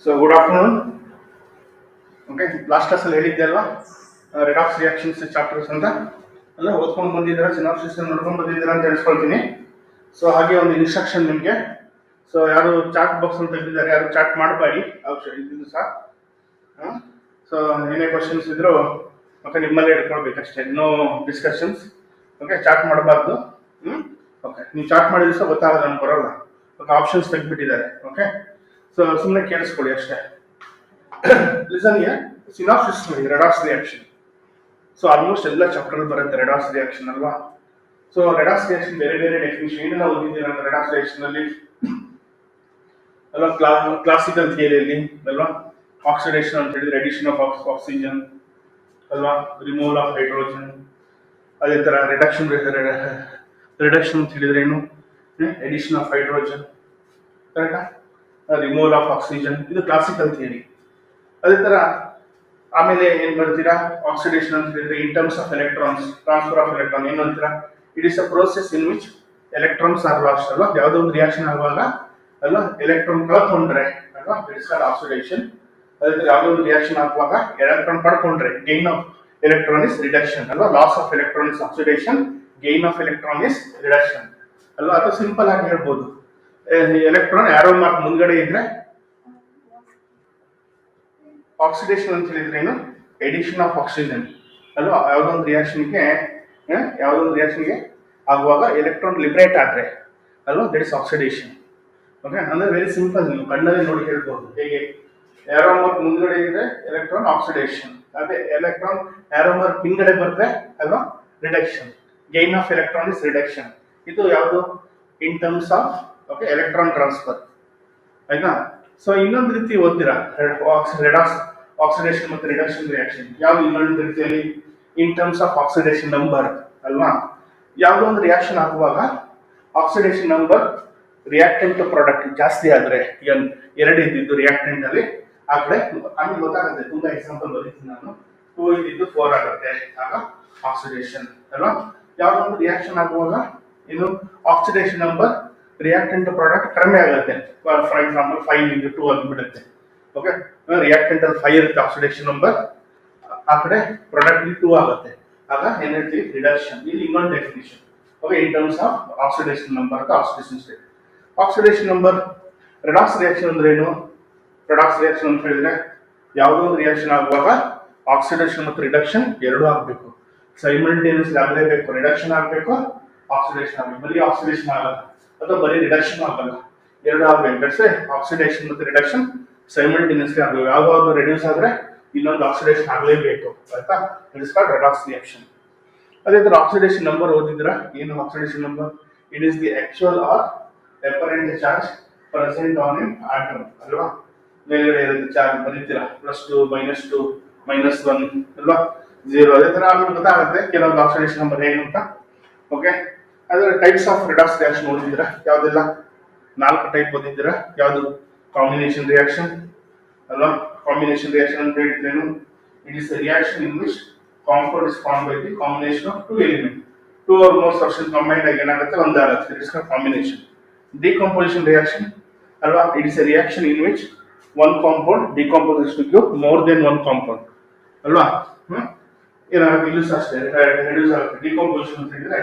So good afternoon. Okay, last class ಅಲ್ಲಿ ಹೇಳಿದ್ದೆ ಅಲ್ವಾ ರೆಡಾಕ್ಸ್ ರಿಯಾಕ್ಷನ್ಸ್ ಚಾಪ್ಟರ್ಸ್ ಅಂತ ಅಲ್ಲ ಓದ್ಕೊಂಡು ಬಂದಿದ್ದೀರಾ ಸಿನಾಪ್ಸಿಸ್ ನೋಡ್ಕೊಂಡು ಬಂದಿದ್ದೀರಾ ಅಂತ ಹೇಳ್ಸ್ಕೊಳ್ತೀನಿ. ಸೊ ಹಾಗೆ ಒಂದು ಇನ್ಸ್ಟ್ರಕ್ಷನ್ ನಿಮಗೆ. ಸೊ ಯಾರು ಚಾಟ್ ಬಾಕ್ಸ್ ಅಂತ ತೆಗೆದಿದ್ದಾರೆ ಯಾರು ಚಾಟ್ ಮಾಡಬೇಡಿ ಇದು ಸಹ. ಸೊ ಏನೇ ಕ್ವಶನ್ಸ್ ಇದ್ರು ಓಕೆ ನಿಮ್ಮಲ್ಲೇ ಇಟ್ಕೊಳ್ಬೇಕಷ್ಟೇ, ನೋ ಡಿಸ್ಕಷನ್ಸ್. ಓಕೆ, ಚಾಟ್ ಮಾಡಬಾರ್ದು. ಓಕೆ, ನೀವು ಚಾಟ್ ಮಾಡಿದ ದಿವಸ ಗೊತ್ತಾಗಲ್ಲ, ನಮ್ಗೆ ಬರೋಲ್ಲ. ಓಕೆ, ಆಪ್ಷನ್ಸ್ ತೆಗೆದ್ಬಿಟ್ಟಿದ್ದಾರೆ. ಓಕೆ, ಸೊ ಸುಮ್ಮನೆ ಕೇಳಿಸ್ಕೊಳ್ಳಿ ಅಷ್ಟೇ. ಲಿಸನ್ ಹಿಯರ್, ಸಿನಾಪ್ಸಿಸ್ ನೋಡಿ, ರೆಡಾಕ್ಸ್ ರಿಯಾಕ್ಷನ್. ಸೊ ಆಲ್ಮೋಸ್ಟ್ ಎಲ್ಲ ಚಾಪ್ಟರ್ ಬರುತ್ತೆ ರೆಡಾಕ್ಸ್ ರಿಯಾಕ್ಷನ್ ಅಲ್ವಾ. ಸೊ ರೆಡಾಕ್ಸ್ ರಿಯಾಕ್ಷನ್ ಬೇರೆ ಬೇರೆ ಡೆಫಿನಿಷನ್ ಏನೆಲ್ಲ ಓದಿದ್ದೀರಾ ಅಂದ್ರೆ ರೆಡಾಕ್ಸ್ ರಿಯಾಕ್ಷನ್ ಅಲ್ಲಿ ಅಲ್ವಾ, ಕ್ಲಾಸಿಕಲ್ ಥಿಯರಿಯಲ್ಲಿ ಅಲ್ವಾ, ಆಕ್ಸಿಡೇಷನ್ ಅಂತ ಹೇಳಿದ್ರೆ ಅಡಿಷನ್ ಆಫ್ ಆಕ್ಸಿಜನ್ ಅಲ್ವಾ, ರಿಮೂವಲ್ ಆಫ್ ಹೈಡ್ರೋಜನ್. ಅದೇ ತರ ರಿಡಕ್ಷನ್ ಅಂತ ಹೇಳಿದ್ರೆ ಏನು, ಎಡಿಷನ್ ಆಫ್ ಹೈಡ್ರೋಜನ್, ಕರೆಕ್ಟಾ, ರಿಮೂವಲ್ ಆಫ್ ಆಕ್ಸಿಜನ್. ಇದು ಕ್ಲಾಸಿಕಲ್ ಥಿಯರಿ. ಅದೇ ತರ ಆಮೇಲೆ ಏನ್ ಬರ್ತೀರಾ, ಆಕ್ಸಿಡೇಷನ್ ಅಂತ ಹೇಳಿದ್ರೆ ಇನ್ terms of electrons, transfer of electron ಏನು ಅಂತೀರಾ, it is a process in which electrons R last ಅಲ್ವಾ. ಯಾವುದೋ ಒಂದು ರಿಯಾಕ್ಷನ್ ಆಗುವಾಗ ಅಲ್ವಾ ಎಲೆಕ್ಟ್ರಾನ್ ಕಳ್ಕೊಂಡ್ರೆ ಅಲ್ವಾ, ಇಟ್ಸ್ ಕಾಲ್ಡ್ ಆಕ್ಸಿಡೇಷನ್. ಅದೇ ತರ ಯಾವುದೋ ಒಂದು ರಿಯಾಕ್ಷನ್ ಆಗುವಾಗ ಎಲೆಕ್ಟ್ರಾನ್ ಪಡ್ಕೊಂಡ್ರೆ gain of electron is reduction ಅಲ್ವಾ. Loss of electron is oxidation, gain of electron is reduction ಅಲ್ವಾ. ಅಥವಾ ಸಿಂಪಲ್ ಆಗಿ ಹೇಳ್ಬೋದು, ಎಲೆಕ್ಟ್ರಾನ್ ಆರೋ ಮಾರ್ಕ್ ಮುಂದ್ಗಡೆ ಇದ್ರೆ ಆಕ್ಸಿಡೇಷನ್ ಅಂತ ಹೇಳಿದ್ರೆ ಏನು, ಎಡಿಷನ್ ಆಫ್ ಆಕ್ಸಿಜನ್ ಅಲ್ವಾ. ಯಾವುದೊಂದು ರಿಯಾಕ್ಷನ್ಗೆ ಆಗುವಾಗ ಎಲೆಕ್ಟ್ರಾನ್ ಲಿಬರೇಟ್ ಆದ್ರೆ ಅಲ್ವಾ, ದಟ್ ಇಸ್ ಆಕ್ಸಿಡೇಷನ್. ಓಕೆ, ಅಂದ್ರೆ ವೆರಿ ಸಿಂಪಲ್, ನೀವು ಕಣ್ಣಲ್ಲಿ ನೋಡಿ ಹೇಳ್ಬೋದು ಹೇಗೆ. ಆರೋ ಮಾರ್ಕ್ ಮುಂದ್ಗಡೆ ಇದ್ರೆ ಎಲೆಕ್ಟ್ರಾನ್ ಆಕ್ಸಿಡೇಷನ್, ಅದೇ ಎಲೆಕ್ಟ್ರಾನ್ ಆರೋ ಮಾರ್ಕ್ ಹಿಂದ್ಗಡೆ ಬರ್ತಾರೆ ಅಲ್ವಾ, reduction. Gain of electron is reduction. ಇದು ಯಾವುದು, ಇನ್ terms of okay electron transfer, ಆಯ್ತಾ. ಸೊ ಇನ್ನೊಂದು ರೀತಿ ಓದ್ತೀರಾ ರೆಡಾಕ್ಸ್ ಆಕ್ಸಿಡೇಷನ್ ಮತ್ತು ರಿಡಕ್ಷನ್ ರಿಯಾಕ್ಷನ್. ಯಾವ್ದು ಇನ್ನೊಂದು ರೀತಿಯಲ್ಲಿ ಇನ್ ಟರ್ಮ್ಸ್ ಆಫ್ ಆಕ್ಸಿಡೇಷನ್ ನಂಬರ್ ಅಲ್ವಾ. ಯಾವುದೋ ಒಂದು ರಿಯಾಕ್ಷನ್ ಆಗುವಾಗ ಆಕ್ಸಿಡೇಷನ್ ನಂಬರ್ ರಿಯಾಕ್ಟೆಂಟ್ ಪ್ರಾಡಕ್ಟ್ ಜಾಸ್ತಿ ಆದ್ರೆ, ಎರಡು ಇದ್ದಿದ್ದು ರಿಯಾಕ್ಟೆಂಟ್ ಅಲ್ಲಿ ಆ ಕಡೆ ಆಮೇಲೆ ಗೊತ್ತಾಗುತ್ತೆ. ತುಂಬಾ ಎಕ್ಸಾಂಪಲ್ ಬರೀತೀನಿ ನಾನು. 2 ಇದ್ದಿದ್ದು 4 ಆಗುತ್ತೆ, ಆಗ ಆಕ್ಸಿಡೇಷನ್ ಅಲ್ವಾ. ಯಾವುದೋ ಒಂದು ರಿಯಾಕ್ಷನ್ ಆಗುವಾಗ ಇದು ಆಕ್ಸಿಡೇಷನ್ ನಂಬರ್ ರಿಯಾಕ್ಟೆಂಟ್ ಪ್ರಾಡಕ್ಟ್ ಕಡಿಮೆ ಆಗುತ್ತೆ. ಫಾರ್ ಎಕ್ಸಾಂಪಲ್ 5 ಇಂಟು 2 ಆಗಿಬಿಡುತ್ತೆ. ಓಕೆ, ರಿಯಾಕ್ಟೆಂಟ್ ಅಲ್ಲಿ 5 ಇರುತ್ತೆ ಆಕ್ಸಿಡೇಷನ್ ನಂಬರ್, ಆ ಕಡೆ ಪ್ರಾಡಕ್ಟ್ 2 ಆಗುತ್ತೆ, ಆಗ ಏನ್ ಹೇಳ್ತೀವಿ, ರಿಡಕ್ಷನ್. ಇಲ್ಲಿ ಇನ್ನೊಂದು definition. Okay, in terms of oxidation number ಅಥವಾ oxidation state. Oxidation number. Redox reaction ಅಂದ್ರೆ ಏನು, ರೆಡಾಕ್ಸ್ ರಿಯಾಕ್ಷನ್ ಅಂತ ಹೇಳಿದ್ರೆ ಯಾವುದೋ ಒಂದು ರಿಯಾಕ್ಷನ್ ಆಗುವಾಗ ಆಕ್ಸಿಡೇಷನ್ ಮತ್ತು ರಿಡಕ್ಷನ್ ಎರಡೂ ಆಗಬೇಕು, ಸೈಮಲ್ಟೇನಿಯಸ್ ಆಗಲೇಬೇಕು. ರಿಡಕ್ಷನ್ ಆಗಬೇಕು, ಆಕ್ಸಿಡೇಷನ್ ಆಗಬೇಕು. ಬರೀ ಆಕ್ಸಿಡೇಷನ್ ಆಗಲ್ಲ ಅಥವಾ ಬರೀ ರಿಡಕ್ಷನ್ ಆಗಲ್ಲ, ಎರಡು ಆಗಬೇಕು. ಆಕ್ಸಿಡೇಷನ್ ಮತ್ತು ರಿಡಕ್ಷನ್ ಸೈಮಲ್ಟೇನಿಯಸ್ಲಿ ಆಗಬೇಕು. ಯಾವ್ದಾದ್ರು ರೆಡ್ಯೂಸ್ ಆದ್ರೆ ಇನ್ನೊಂದು ಆಕ್ಸಿಡೇಷನ್ ಆಗಲೇಬೇಕು, ಆಯ್ತಾ. It is called redox reaction. ಅದೇ ತರ ಆಕ್ಸಿಡೇಷನ್ ನಂಬರ್ ಓದಿದ್ರ ಏನು, oxidation number it is the actual or apparent charge present on an atom ಅಲ್ವಾ. ಮೇಲ್ಗಡೆ ಇರುತ್ತೆ ಚಾರ್ಜ್ ಬರೀತೀರಾ, +2 -2 -1 ಅಲ್ವಾ, 0. ಅದೇ ತರ ಆಮೇಲೆ ಗೊತ್ತಾಗುತ್ತೆ ಕೆಲವೊಂದು ಆಕ್ಸಿಡೇಷನ್ ನಂಬರ್ ಏನು ಅಂತ. ಓಕೆ, ಅದರ ಟೈಪ್ಸ್ ಆಫ್ ರೆಡಾಕ್ಸ್ ರಿಯಾಕ್ಷನ್ ಓದಿದ್ದೀರಾ, ಯಾವ್ದೆಲ್ಲ 4 ಟೈಪ್ ಓದಿದ್ದೀರಾ. ಯಾವುದು, ಕಾಂಬಿನೇಷನ್ ರಿಯಾಕ್ಷನ್ ಅಲ್ವಾ. ಕಾಂಬಿನೇಷನ್ ರಿಯಾಕ್ಷನ್ ಅಂತ ಹೇಳಿದ್ರೇನು, it is the reaction in which compound is form by the combination of 2 element. 2 or more substance combined ಆಗಿ ಏನಾಗುತ್ತೆ, ಒಂದಾಗುತ್ತೆ. It is called combination. Decomposition reaction ಅಲ್ವಾ, it is a reaction in which one compound decomposes to give more than one compound ಅಲ್ವಾ. ಏನಾಗುತ್ತೆ, ಇಲ್ಲೂ ಅಷ್ಟೇ reduce ಆಗುತ್ತೆ. Decomposition ಅಂತ ಹೇಳಿದ್ರೆ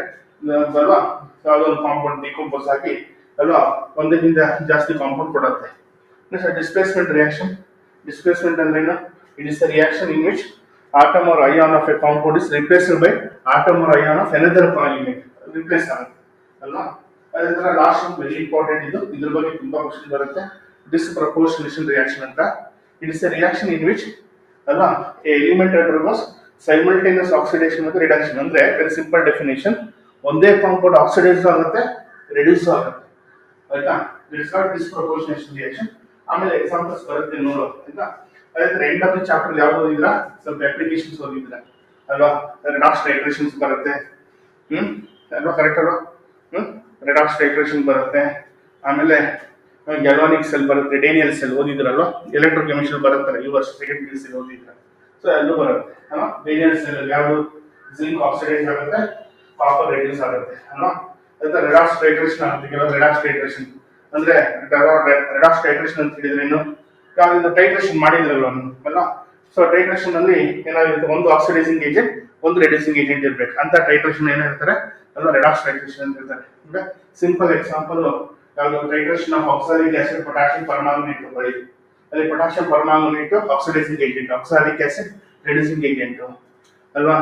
ಅಲ್ವಾ, ಯಾವುದೋ ಒಂದು ಕಾಂಪೌಂಡ್ ಡಿಕಂಪೋಸ್ ಆಗಿ ಅಲ್ವಾ ಒಂದಕ್ಕಿಂತ ಜಾಸ್ತಿ ಕಾಂಪೌಂಡ್ ಕೊಡುತ್ತೆ. Displacement reaction. ಡಿಸ್ಪ್ಲೇಸ್ಮೆಂಟ್ ಅಂದ್ರೆ ಏನು, it is the reaction in which atom or ion of a compound is replaced by atom or ion of another element, replace ಆಗುತ್ತೆ ಅಲ್ವಾ. ಅದೇ ತರ ಲಾಸ್ಟ್ ವೆರಿ ಇಂಪಾರ್ಟೆಂಟ್, ಇದ್ರ ಬಗ್ಗೆ ತುಂಬಾ ಕ್ವಶನ್ ಬರುತ್ತೆ. ಡಿಸ್ಪ್ರಪೋರ್ಷನೇಷನ್ ರಿಯಾಕ್ಷನ್ ಅಂತ. It is a reaction in which ಅಲ್ವಾ ಎಲಿಮೆಂಟ್ ಅಂಡರ್ಗೋಸ್ ಸೈಮಲ್ಟೇನಿಯಸ್ ಆಕ್ಸಿಡೇಷನ್ ಮತ್ತು ರಿಡಕ್ಷನ್. ಅಂದ್ರೆ ವೆರಿ ಸಿಂಪಲ್ ಡೆಫಿನೇಷನ್, ಒಂದೇ ಕಾಂಪೌಂಡ್ ಆಕ್ಸಿಡೈಸ್ ಆಗುತ್ತೆ, ರೆಡ್ಯೂಸ್ ಆಗುತ್ತೆ, ಆಯ್ತಾ. It is called disproportionation reaction. ಆಮೇಲೆ ಎಕ್ಸಾಂಪಲ್ಸ್ ಬರುತ್ತೆ ನೋಡು, ಆಯ್ತಾ. ಅದೇ ತರ ಎಂಡ್ ಆಫ್ ದಿ ಚಾಪ್ಟರ್ ಯಾವ್ದು ಓದಿದ್ರಾ, ಸ್ವಲ್ಪ ಅಪ್ಲಿಕೇಶನ್ಸ್ ಓದಿದ್ರ ಅಲ್ವಾ. ರೆಡಾಕ್ಸ್ ಟೈಟ್ರೇಷನ್ಸ್ ಬರುತ್ತೆ, ಅಲ್ವಾ, ಕರೆಕ್ಟ್ ಅಲ್ವಾ. ರೆಡಾಕ್ಸ್ ಟೈಟ್ರೇಷನ್ ಬರುತ್ತೆ. ಆಮೇಲೆ ಗ್ಯಾಲ್ವಾನಿಕ್ ಸೆಲ್ ಬರುತ್ತೆ, ಡೇನಿಯಲ್ ಸೆಲ್ ಓದಿದ್ರಲ್ವಾ. ಎಲೆಕ್ಟ್ರೋಕೆಮಿಸ್ಟ್ರಿ ಬರುತ್ತಲ್ಲ ಈ ವರ್ಷ ಸೆಕೆಂಡ್ ಪಿ ಯು ಸಿ ಓದಿದ್ರ. ಸೊ ಅಲ್ಲೂ ಬರುತ್ತೆ ಅಲ್ವಾ. ಡೇನಿಯಲ್ ಸೆಲ್ ಯಾವುದು, ಜಿಂಕ್ ಆಕ್ಸಿಡೈಸ್ ಆಗುತ್ತೆ, ಕಾಪರ್ ರೆಡ್ಯೂಸ್ ಆಗುತ್ತೆ ಅಲ್ವಾ. ಅದೇ ರೆಡಾಕ್ಸ್ ಟೈಟ್ರೇಷನ್ ಆಗುತ್ತೆ. ಕೆಲವು ರೆಡಾಕ್ಸ್ ಟೈಟ್ರೇಷನ್ ಅಂದ್ರೆ ರೆಡಾಕ್ಸ್ ಟೈಟ್ರೇಷನ್ ಅಂತ ಹೇಳಿದ್ರೆ ಏನು, ಯಾವ್ದು ಟೈಟ್ರೇಷನ್ ಮಾಡಿದ್ರಲ್ವ ಅಲ್ಲ. ಸೊ ಟೈಟ್ರೇಷನ್ ಅಲ್ಲಿ ಏನಾಗಿರುತ್ತೆ, ಒಂದು ಆಕ್ಸಿಡೈಸಿಂಗ್ ಏಜೆಂಟ್ ಒಂದು ರೆಡ್ಯೂಸಿಂಗ್ ಏಜೆಂಟ್ ಇರ್ಬೇಕು ಅಂತ ಟೈಟ್ರೇಷನ್ ಏನಿರ್ತಾರೆ ಅಲ್ವಾ, ರೆಡಾಕ್ಸ್ ಟೈಟ್ರೇಷನ್ ಅಂತ ಇರ್ತಾರೆ. ಈಗ ಸಿಂಪಲ್ ಎಕ್ಸಾಂಪಲ್ ಯಾವುದು, titration of oxalic acid potassium permanganate ಬಳಿ, ಅಲ್ಲಿ potassium permanganate oxidising agent, oxalic acid reducing agent ಅಲ್ವಾ.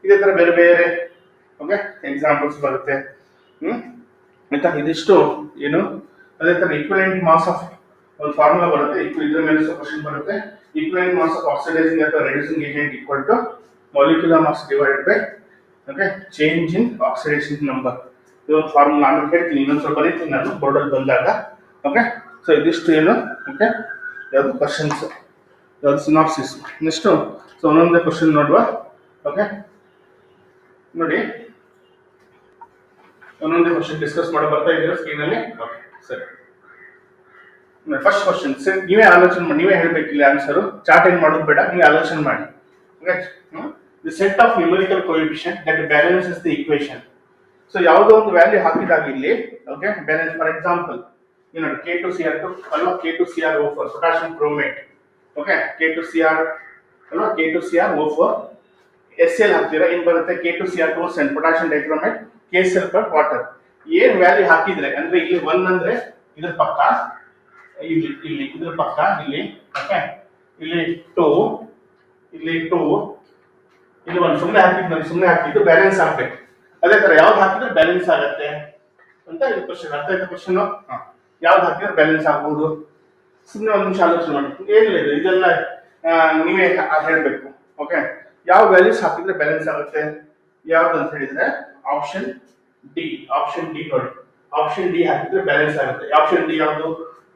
ಇದೇ ತರ ಬೇರೆ ಬೇರೆ ಓಕೆ ಎಕ್ಸಾಂಪಲ್ಸ್ ಬರುತ್ತೆ. ಆಯ್ತಾ, ಇದಿಷ್ಟು ಏನು, ಅದೇ ತರ ಈಕ್ವಲೆಂಟ್ ಮಾಸ್ ಆಫ್ ಒಂದು ಫಾರ್ಮುಲಾ ಬರುತ್ತೆ, ಇದ್ರ ಮೇಲೆ ಕ್ವಶನ್ ಬರುತ್ತೆ. ಈಕ್ವಲೆಂಟ್ ಮಾಸ್ ಆಫ್ ಆಕ್ಸಿಡೈಸಿಂಗ್ ಅಥವಾ reducing agent equal to molecular mass divided by okay change in oxidation number. ಇದೊಂದು ಫಾರ್ಮುಲಾ ನಾನು ಹೇಳ್ತೀನಿ, ಇನ್ನೊಂದು ಸ್ವಲ್ಪ ಬರೀತೀನಿ ನಾನು ಬೋರ್ಡಲ್ಲಿ ಬಂದಾಗ. ಓಕೆ, ಸೊ ಇದಿಷ್ಟು ಏನು ಓಕೆ ಯಾವುದು ಕ್ವಶನ್ಸ್, ಯಾವುದು ಸಿನಾಪ್ಸಿಸ್. ನೆಕ್ಸ್ಟು ಸೊ ಒಂದೊಂದೇ ಕ್ವಶನ್ ನೋಡುವ. ಓಕೆ ನೋಡಿ, ಒಂದೊಂದೇ ಕ್ವಶನ್ ಡಿಸ್ಕಸ್ ಮಾಡಿ ಬರ್ತಾ ಇದ್ದೀರಾ ಸ್ಕ್ರೀನಲ್ಲಿ. ಓಕೆ ಸರಿ, ಫಸ್ಟ್ ಕ್ವಶನ್ ನೀವೇ ಆಲೋಚನೆ ಮಾಡಿ, ನೀವೇ ಹೇಳ್ಬೇಕಿಲ್ಲ ಆನ್ಸರು, ಚಾರ್ಟ್ ಏನ್ ಮಾಡೋದು ಬೇಡ, ನೀವೇ ಆಲೋಚನೆ ಮಾಡಿ. The set of numerical coefficient that balances the equation. So ಯಾವುದೋ ಒಂದು ವ್ಯಾಲ್ಯೂ ಹಾಕಿದಾಗ ಇಲ್ಲಿ ಓಕೆ ಬ್ಯಾಲೆನ್ಸ್, ಫಾರ್ ಎಕ್ಸಾಂಪಲ್ ನೋಡಿ K2Cr2 ಅಲ್ವಾ, K2CrO4 potassium chromate. Okay K2Cr ಅಲ್ವಾ, K2CrO4 SL ಹಾಕ್ತೀರಾ, ಏನ್ ಬರುತ್ತೆ K2Cr2 and potassium dichromate KCl per water. ಏನ್ ವ್ಯಾಲ್ಯೂ ಹಾಕಿದ್ರೆ ಅಂದ್ರೆ ಇಲ್ಲಿ 1 ಅಂದ್ರೆ ಇದ್ರ ಪಕ್ಕ, ಇಲ್ಲಿ ಇಲ್ಲಿ ಇದ್ರ ಪಕ್ಕ ಇಲ್ಲಿ ಓಕೆ, ಇಲ್ಲಿ 2 ಇಲ್ಲಿ 2 ಇಲ್ಲಿ 1 ಸುಮ್ಮನೆ ಹಾಕಿದ್ದು ಬ್ಯಾಲೆನ್ಸ್ ಆಗ್ಬೇಕು. ಅದೇ ತರ ಯಾವ್ದು ಹಾಕಿದ್ರೆ ಬ್ಯಾಲೆನ್ಸ್ ಆಗತ್ತೆ ಅಂತ ಇದು ಕ್ವಶನ್. ಅರ್ಥ ಆಯ್ತಾ ಕ್ವಶನ್? ಯಾವ್ದು ಹಾಕಿದ್ರೆ ಬ್ಯಾಲೆನ್ಸ್ ಆಗ್ಬಹುದು, ಸುಮ್ಮನೆ ಒಂದು ನಿಮಿಷ ಆಲೋಚನೆ ಮಾಡಿ. ಏನಿಲ್ಲ ಇದು, ಇದೆಲ್ಲ ನೀವೇ ಹೇಳ್ಬೇಕು. ಓಕೆ, ಯಾವ ವ್ಯಾಲ್ಯೂಸ್ ಹಾಕಿದ್ರೆ ಬ್ಯಾಲೆನ್ಸ್ ಆಗುತ್ತೆ ಯಾವ್ದು ಅಂತ ಹೇಳಿದ್ರೆ ಆಪ್ಷನ್ ಡಿ. ಆಪ್ಷನ್ ಡಿ ನೋಡಿ, ಆಪ್ಷನ್ ಡಿ ಹಾಕಿದ್ರೆ ಬ್ಯಾಲೆನ್ಸ್ ಆಗುತ್ತೆ. ಆಪ್ಷನ್ ಡಿ ಯಾವುದು,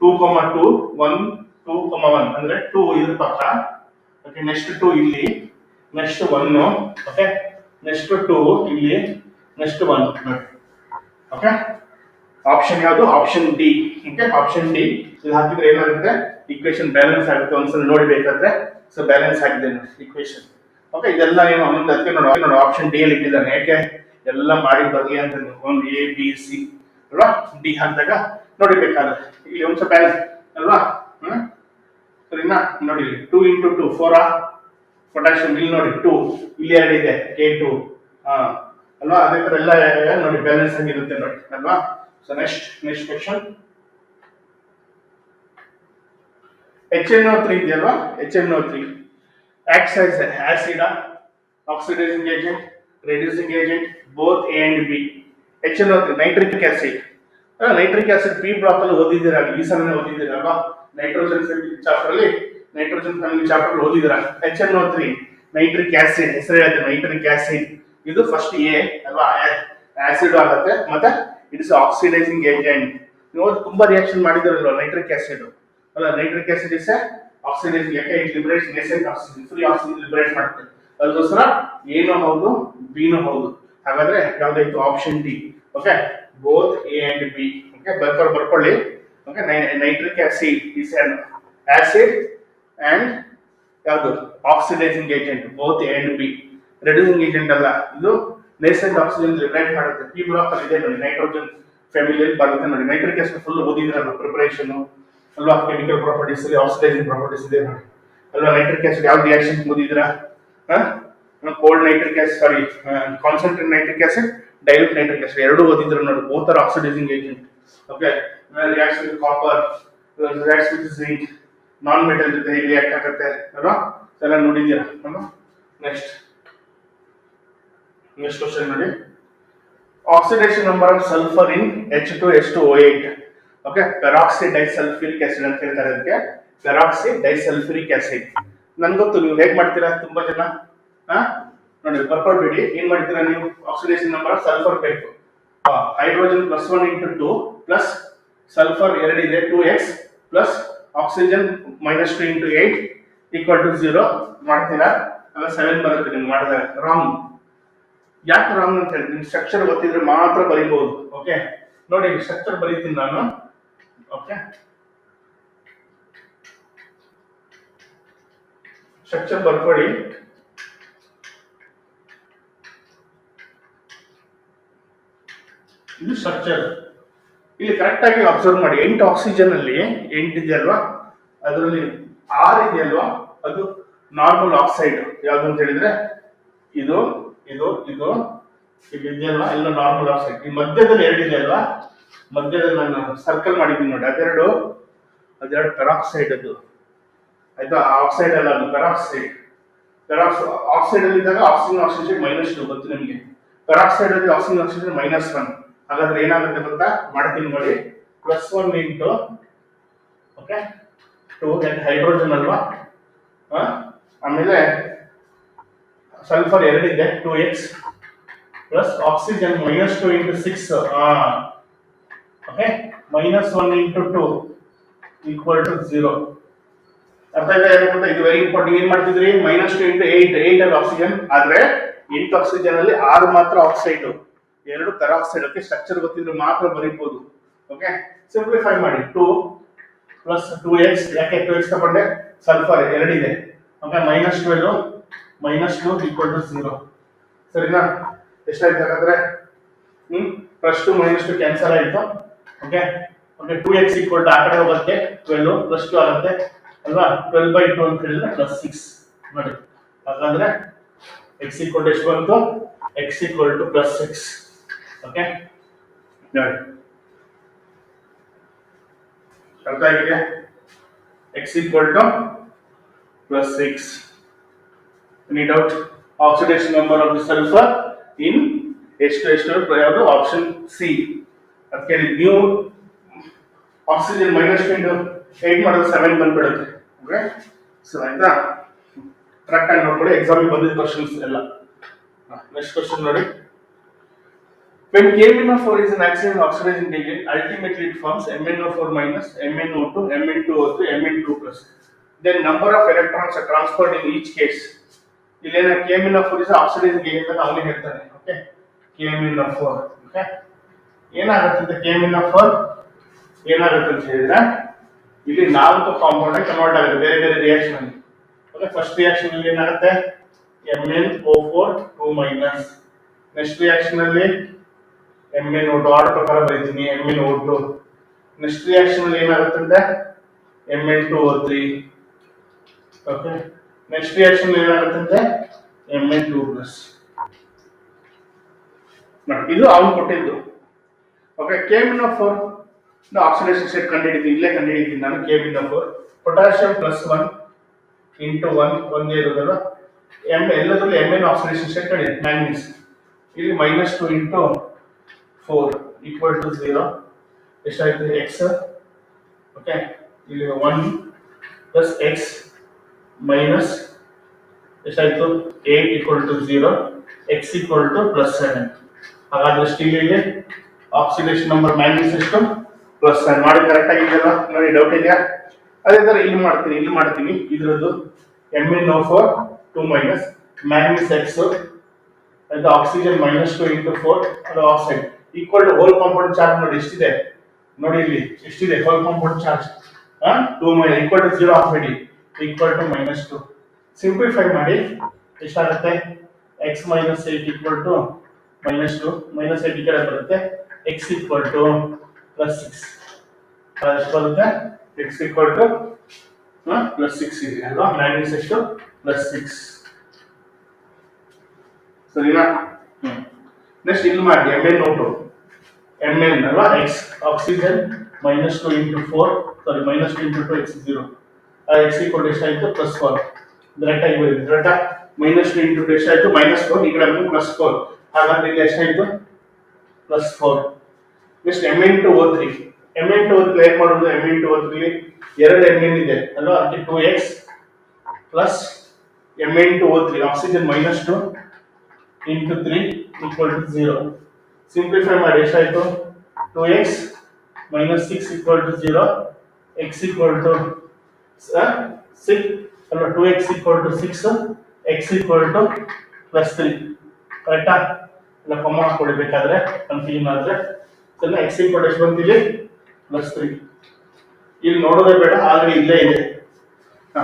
2,2 1 2,1 ಅಂದ್ರೆ 2 ಇದ್ರ ಪಕ್ಕ ಓಕೆ, ನೆಕ್ಸ್ಟ್ 2 ಇಲ್ಲಿ, ನೆಕ್ಸ್ಟ್ 1 ಓಕೆ, ನೆಕ್ಸ್ಟ್ 2 ಇಲ್ಲಿ, ನೆಕ್ಸ್ಟ್ 1 ಓಕೆ. ಆಪ್ಷನ್ ಯಾವುದು, option D. Okay, option D ಇದು ಹಾಕಿದ್ರೆ ಏನಾಗುತ್ತೆ, ಈಕ್ವೇಶನ್ ಬ್ಯಾಲೆನ್ಸ್ ಆಗುತ್ತೆ. ಒಂದ್ಸಲ ನೋಡ್ಬೇಕಾದ್ರೆ ಸೊ ಬ್ಯಾಲೆನ್ಸ್ ಆಗಿದೆ ಈಕ್ವೇಶನ್. ಓಕೆ, ಇದೆಲ್ಲ ಏನು ಒಂದು ಅದಕ್ಕೆ ನೋಡಿ ಆಪ್ಷನ್ ಡಿ ಅಲ್ಲಿ ಇಟ್ಟಿದ್ದಾನೆ, ಯಾಕೆ ಎಲ್ಲ ಮಾಡಿ ಬರ್ಲಿ ಅಂತ. ಒಂದು ಎ ಬಿ ಸಿ ಅಲ್ವಾ, ಡಿ ಹಾಕಿದಾಗ ನೋಡಿಬೇಕಾದ್ರೆ ಇಲ್ಲಿ ಒಂದು ಸ್ವಲ್ಪ ಬ್ಯಾಲೆನ್ಸ್ ಅಲ್ವಾ. ಸರಿನಾ, ನೋಡಿ 2 × 2 4 ಪೊಟ್ಯಾಷಿಯಂ, ಇಲ್ಲಿ ನೋಡಿ 2 ಇಲ್ಲಿ 2 ಇದೆ K2 ಅಲ್ವಾ. ಅದೇ ತರ ಎಲ್ಲ ನೋಡಿ ಬ್ಯಾಲೆನ್ಸ್ ಆಗಿರುತ್ತೆ ನೋಡಿ ಅಲ್ವಾ. ಸೊ ನೆಕ್ಸ್ಟ್ ಕ್ವೆಶ್ಚನ್, HNO3 ಇದೆಯಲ್ವಾ, HNO3 acts as acid, oxidizing agent, reducing agent, both A and B. HNO3 nitric acid. Nitric acid P block ಅಲ್ಲಿ ಓದಿದ್ದೀರಾ, ಈ ಸಲ ಓದಿದ್ದೀರಲ್ವಾ, ನೈಟ್ರೋಜನ್ ಚಾಪ್ಟರ್ ಅಲ್ಲಿ, ನೈಟ್ರೋಜನ್ ಫ್ಯಾಮಿಲಿ ಚಾಪ್ಟರ್ ಓದಿದ್ದೀರಾ. HNO3 ನೈಟ್ರಿಕ್ ಆಸಿಡ್, ಹೆಸರು ಹೇಳುತ್ತೆ ನೈಟ್ರಿಕ್ ಆಸಿಡ್. ಇದು ಫಸ್ಟ್ ಎ ಅಲ್ವಾ, ಆಸಿಡ್ ಆಗುತ್ತೆ, ಮತ್ತೆ ಇಟ್ ಇಸ್ ಆಕ್ಸಿಡೈಸಿಂಗ್ ಏಜೆಂಟ್. ನೀವು ತುಂಬಾ ರಿಯಾಕ್ಷನ್ ಮಾಡಿದಿರಲ್ವಾ ನೈಟ್ರಿಕ್ ಆಸಿಡ್ ಅಲ್ಲ, ನೈಟ್ರಿಕ್ ಆಸಿಡ್ ಇಸ್ ಆಕ್ಸಿಡೈಸಿಂಗ್, ಯಾಕೆ it liberates nascent oxygen, free oxygen liberate ಮಾಡುತ್ತೆ. ಅದಕ್ಕೋಸ್ಕರ ಏನೋ ಹೌದು ಬಿನೂ ಹೌದು. ಹಾಗಾದ್ರೆ ಯಾವ್ದಾಯ್ತು, option D. Okay, both A and B. Okay, ಬರ್ಕೊಳ್ಳಿ. Okay, nitric acid is an acid and ಯಾವುದು oxidising agent, both A and B. Reducing agent ಅಲ್ಲ, ಇದು ನೇಸೆಂಟ್ ಆಕ್ಸಿಜನ್ ಲಿಬರೇಟ್ ಮಾಡುತ್ತೆ. ಪಿ ಬ್ಲಾಕ್ ಅಲ್ಲಿ ಇದೆ ನೋಡಿ, ನೈಟ್ರೋಜನ್ ಫ್ಯಾಮಿಲಿಯಲ್ಲಿ ಬರುತ್ತೆ ನೋಡಿ. ನೈಟ್ರಿಕ್ ಆಸಿಡ್ ಫುಲ್ ಓದಿದ್ರಲ್ಲ ಪ್ರಿಪರೇಷನ್ ಅಲ್ವಾ, ಕೆಮಿಕಲ್ ಪ್ರಾಪರ್ಟೀಸ್ ಅಲ್ಲಿ ಆಕ್ಸಿಡೈಸಿಂಗ್ ಪ್ರಾಪರ್ಟೀಸ್ ಇದೆ ನೋಡಿ ಅಲ್ವಾ. ನೈಟ್ರಿಕ್ ಆಸಿಡ್ ಯಾವ ರಿಯಾಕ್ಷನ್ ಓದಿದ್ರಾ, cold nitric acid, sorry concentrate nitric acid, dilute nitric acid ಎರಡು ಓದಿದ್ರು ನೋಡಿ. Both are oxidising agent. Okay, reacts with copper, reacts with zinc, non metal ಜೊತೆ ಹೇಗೆ ರಿಯಾಕ್ಟ್ ಆಗುತ್ತೆ ಅಲ್ವಾ, ಎಲ್ಲ ನೋಡಿದ್ದೀರಾ ಅಲ್ವಾ. ನೆಕ್ಸ್ಟ್ ಕ್ವಶನ್ ನೋಡಿ, oxidation number of sulphur in H2H2O8. Okay, peroxy disulphuric acid ಅಂತ ಹೇಳ್ತಾರೆ ಅದಕ್ಕೆ, ಪೆರಾಕ್ಸಿ ಡೈಸಲ್ಫ್ಯೂರಿಕ್ ಆಸಿಡ್. ನನ್ಗೆ ಗೊತ್ತು ನೀವು ಹೇಗೆ ಮಾಡ್ತೀರಾ, ತುಂಬಾ ಜನ ನೋಡಿ ಬರ್ಕೊಳ್ಬೇಡಿ. ಏನ್ ಮಾಡ್ತೀರಾ ನೀವು, ಆಕ್ಸಿಡೇಷನ್ ನಂಬರ್ ಆಫ್ ಸಲ್ಫರ್ ಬೇಕು, ಹೈಡ್ರೋಜನ್ +1 × 2 ಪ್ಲಸ್ ಸಲ್ಫರ್ 2 ಇದೆ 2x ಪ್ಲಸ್ ಆಕ್ಸಿಜನ್ -2 × 8 = 0 ಮಾಡ್ತೀರಾ, ಆಗ 7 ಬರುತ್ತೆ ನಿಮ್ಗೆ ಮಾಡಿದಾಗ. ರಾಂಗ್. ಯಾಕೆ ರಾಂಗ್ ಅಂತ ಹೇಳಿ, ನಿಮ್ಗೆ ಸ್ಟ್ರಕ್ಚರ್ ಗೊತ್ತಿದ್ರೆ ಮಾತ್ರ ಬರೀಬಹುದು. ಓಕೆ, ನೋಡಿ ಸ್ಟ್ರಕ್ಚರ್ ಬರೀತೀನಿ ನಾನು. ಓಕೆ, ಸ್ಟ್ರಕ್ಚರ್ ಬರ್ಕೊಳ್ಳಿ. ಇದು ಸ್ಟ್ರಕ್ಚರ್. ಇಲ್ಲಿ ಕರೆಕ್ಟ್ ಆಗಿ ಅಬ್ಸರ್ವ್ ಮಾಡಿ, 8 ಆಕ್ಸಿಜನ್ ಅಲ್ಲಿ 8 ಇದೆ ಅಲ್ವಾ, ಅದರಲ್ಲಿ ಆರ್ ಇದೆಯಲ್ವಾ ಅದು ನಾರ್ಮಲ್ ಆಕ್ಸೈಡ್. ಯಾವ್ದು ಅಂತ ಹೇಳಿದ್ರೆ ಇದು ಇದು ಇದು ಇದೆಯಲ್ವಾ ಎಲ್ಲ ನಾರ್ಮಲ್ ಆಕ್ಸೈಡ್. ಈ ಮಧ್ಯದಲ್ಲಿ ಎರಡು ಇದೆ ಅಲ್ವಾ, ಮಧ್ಯದಲ್ಲಿ ನಾನು ಸರ್ಕಲ್ ಮಾಡಿದ್ದೀನಿ ನೋಡಿ, ಅದೆರಡು ಪೆರಾಕ್ಸೈಡ್ ಅದು. ಆಯ್ತಾ, ಆಕ್ಸೈಡ್ ಅಲ್ಲ, ಅದು ಪೆರಾಕ್ಸೈಡ್. ಆಕ್ಸೈಡ್ ಅಲ್ಲಿ ಇದ್ದಾಗ ಆಕ್ಸಿಜನ್ -2 ಗೊತ್ತು ನಿಮಗೆ. ಪೆರಾಕ್ಸೈಡ್ ಅಲ್ಲಿ ಆಕ್ಸಿಜನ್ -1. ಹಾಗಾದ್ರೆ ಏನಾಗುತ್ತೆ ಗೊತ್ತಾ, ಮಾಡ್ತೀನಿ ನೋಡಿ. +1 ಇಂಟು ಓಕೆ 2 ಹೈಡ್ರೋಜನ್ ಅಲ್ವಾ, ಆಮೇಲೆ ಸಲ್ಫರ್ 2 ಇದೆ 2x plus oxygen -2 into 6 okay -1 into 2 equal to 0. ಅರ್ಥ ಇದೆ ಏನಂತ? ಇದು ವೆರಿ ಇಂಪಾರ್ಟೆಂಟ್. ಏನ್ ಮಾಡ್ತಿದ್ರಿ, -2 ಇಂಟು 8 ಅಲ್ಲಿ ಆಕ್ಸಿಜನ್, ಆದ್ರೆ 8 ಆಕ್ಸಿಜನ್ ಅಲ್ಲಿ 6 ಮಾತ್ರ ಆಕ್ಸೈಡ್, 2 ಪೆರಾಕ್ಸೈಡ್. ಓಕೆ, ಸ್ಟ್ರಕ್ಚರ್ ಗೊತ್ತಿದ್ರೆ ಮಾತ್ರ ಬರೀಬಹುದು. ಓಕೆ, ಸಿಂಪ್ಲಿಫೈ ಮಾಡಿ. 2 ಪ್ಲಸ್ 2x, ಯಾಕೆ 2x ತಗೊಂಡೆ, ಸಲ್ಫರ್ 2 ಇದೆ. Okay, -2 equal to 0. ಸರಿನಾ? ಎಷ್ಟಾಯ್ತು ಹಾಗಾದ್ರೆ? +2 -2 ಕ್ಯಾನ್ಸಲ್ ಆಯ್ತು. Okay okay 2x equal to ಆ ಕಡೆ ಹೋಗುತ್ತೆ 12 +2 ಆಗುತ್ತೆ ಅಲ್ವಾ. 12/2 ಅಂತ ಹೇಳಿದ್ರೆ +6 ನೋಡಿ. ಹಾಗಾದ್ರೆ x ಈಕ್ವಲ್ ಟು ಎಷ್ಟು ಬಂತು, x ಈಕ್ವಲ್ ಟು +6. ಓಕೆ ನೋಡಿ, ಅರ್ಥ ಆಗಿದೆಯಾ? x equal to +6. Any doubt? Oxidation number of the sulphur in ಎಷ್ಟು ಯಾವುದು? Option C. ಅದಕ್ಕೆ ನ್ಯೂ ಆಕ್ಸಿಜನ್ -8 ಮಾಡಿದ್ರೆ 7 ಬಂದ್ಬಿಡುತ್ತೆ. ಓಕೆ, ಸೊ ಆಯ್ತಾ? ಕರೆಕ್ಟ್ ಆಗಿ ನೋಡ್ಕೊಳ್ಳಿ, ಎಕ್ಸಾಮ್ ಬಂದಿದ್ದ ಕ್ವಶನ್ಸ್ ಎಲ್ಲ. ನೆಕ್ಸ್ಟ್ ಕ್ವಶನ್ ನೋಡಿ. When KMnO4 is an accident oxidation agent, ultimately it forms MnO4 minus, MnO2, Mn2O3, Mn2+. Then number of electrons are transferred in each case. ಇಲ್ಲೇನ KMnO4 is oxidation agent ಅಂತ ಅವನೇ ಹೇಳ್ತಾನೆ. Okay, KMnO4. Okay, ಏನಾಗುತ್ತೆ ಅಂತ KMnO4 ಏನಾಗುತ್ತೆ ಅಂತ ಹೇಳಿದ್ರೆ ಇಲ್ಲಿ 4 compound ಆಗಿ ಕನ್ವರ್ಟ್ ಆಗುತ್ತೆ ಬೇರೆ ಬೇರೆ ರಿಯಾಕ್ಷನ್ ಅಲ್ಲಿ. ಓಕೆ, ಫಸ್ಟ್ ರಿಯಾಕ್ಷನ್ ಅಲ್ಲಿ ಏನಾಗುತ್ತೆ, MnO4 2-. ನೆಕ್ಸ್ಟ್ ರಿಯಾಕ್ಷನ್ ಅಲ್ಲಿ MnO2 ಆರ್ಡರ್ ಪ್ರಕಾರ ಬರೀತೀನಿ, MnO2. ನೆಕ್ಸ್ಟ್ ರಿಯಾಕ್ಷನ್ ಅಲ್ಲಿ ಏನಾಗುತ್ತೆ ಅಂದ್ರೆ Mn2O3. ಓಕೆ, ನೆಕ್ಸ್ಟ್ ರಿಯಾಕ್ಷನ್ ಅಲ್ಲಿ ಏನಾಗುತ್ತೆ ಅಂದ್ರೆ Mn2+. ನೋಡಿ, ಇದು ಅವನು ಕೊಟ್ಟಿದ್ದು. ಓಕೆ, KMnO4 ಆಕ್ಸಿಡೇಷನ್ ಸ್ಟೇಟ್ ಕಂಡುಹಿಡಿತೀನಿ, ಇಲ್ಲೇ ಕಂಡುಹಿಡಿತೀನಿ ನಾನು. KMnO4 ಪೊಟ್ಯಾಷಿಯಂ +1 ಇಂಟು 1 ಒಂದೇ ಇರೋದಲ್ಲ, ಎಲ್ಲದರಲ್ಲಿ Mn ಆಕ್ಸಿಡೇಷನ್ ಸ್ಟೇಟ್ ಕಂಡು ಮ್ಯಾಂಗನೀಸ್. ಇಲ್ಲಿ -2 ಇಂಟು 4 ಈಕ್ವಲ್ ಟು 0. ಎಷ್ಟಾಯ್ತು x. ಓಕೆ, ಇಲ್ಲಿ 1 ಪ್ಲಸ್ x ಮೈನಸ್ ಎಷ್ಟಾಯ್ತು 8 equal to 0, x equal to +7. ಹಾಗಾದ್ರೆ ಸ್ಟೀಲಿಗೆ ಆಕ್ಸಿಡೇಷನ್ ನಂಬರ್ ಮ್ಯಾಂಗನೀಸ್ ಎಷ್ಟು, +7. ಮಾಡಿ ಕರೆಕ್ಟ್ ಆಗಿದೆಯಲ್ಲ ನೋಡಿ, ಡೌಟ್ ಇದೆಯಾ? ಅದೇ ತರ ಇಲ್ಲಿ ಮಾಡ್ತೀನಿ ಇದ್ರದ್ದು MnO4 2-, ಮ್ಯಾಂಗನೀಸ್ x ಆಯ್ತು, ಆಕ್ಸಿಜನ್ -2 ಇಂಟು 4 ಅದು oxide equal to whole compound charge ನೋಡಿ ಎಷ್ಟಿದೆ, ನೋಡಿ ಇಲ್ಲಿ ಎಷ್ಟಿದೆ whole compound charge 2 equal to 0 ಹಾಕ್ಬೇಡಿ, ಈಕ್ವಲ್ ಟು -2. ಸಿಂಪ್ಲಿಫೈ ಮಾಡಿ ಎಷ್ಟಾಗುತ್ತೆ, x -8 ಈಕ್ವಲ್ ಟು -2, -8 ಈ ಕಡೆ ಬರುತ್ತೆ, x ಈಕ್ವಲ್ ಟು +6. ಎಷ್ಟು ಬರುತ್ತೆ, x ಈಕ್ವಲ್ ಟು +6 ಇದೆ ಅಲ್ವಾ, ಮ್ಯಾಂಗನೀಸ್ ಎಷ್ಟು +6. ಸರಿನಾ? ನೆಕ್ಸ್ಟ್ ಇಲ್ಲಿ ಮಾಡಿ MnO2 Mn ಅಲ್ವಾ, x oxygen -2 into 4 sorry -2 into 2 x 0. x equal to ಎಷ್ಟಾಯ್ತು +4. ಡೈರೆಕ್ಟ್ ಆಗಿ ಬರೀರಿ. ಡೈರೆಕ್ಟ್ -2 ಇಂಟು 2 ಎಷ್ಟಾಯ್ತು -4, ಈ ಕಡೆ ಬಂದು +4. ಹಾಗಾದ್ರೆ ಇಲ್ಲಿ ಎಷ್ಟಾಯ್ತು +4. ನೆಕ್ಸ್ಟ್ Mn2O3 ಏನ್ ಮಾಡೋದು, Mn2O3 ಎರಡು Mn ಇದೆ ಅಲ್ವಾ, ಅದಕ್ಕೆ 2x plus Mn2O3 oxygen -2 into 3 equal to 0. Simplify ಮಾಡಿ ಎಷ್ಟಾಯ್ತು 2x -6 equal to 0, x equal to 6 ಅಲ್ಲ 2x equal to 6, x equal to +3. ಕರೆಕ್ಟಾ? ಇಲ್ಲ ಕೊಮ್ಮ ಹಾಕೊಳ್ಬೇಕಾದ್ರೆ ಕನ್ಫ್ಯೂಷನ್ ಆದ್ರೆ ಸರಿ. x ಈಕ್ವಲ್ ಎಷ್ಟು ಬಂದಿದೆ +3. ಇಲ್ಲಿ ನೋಡೋದೇ ಬೇಡ, ಆಲ್ರೆಡಿ ಇಲ್ಲೇ ಇದೆ.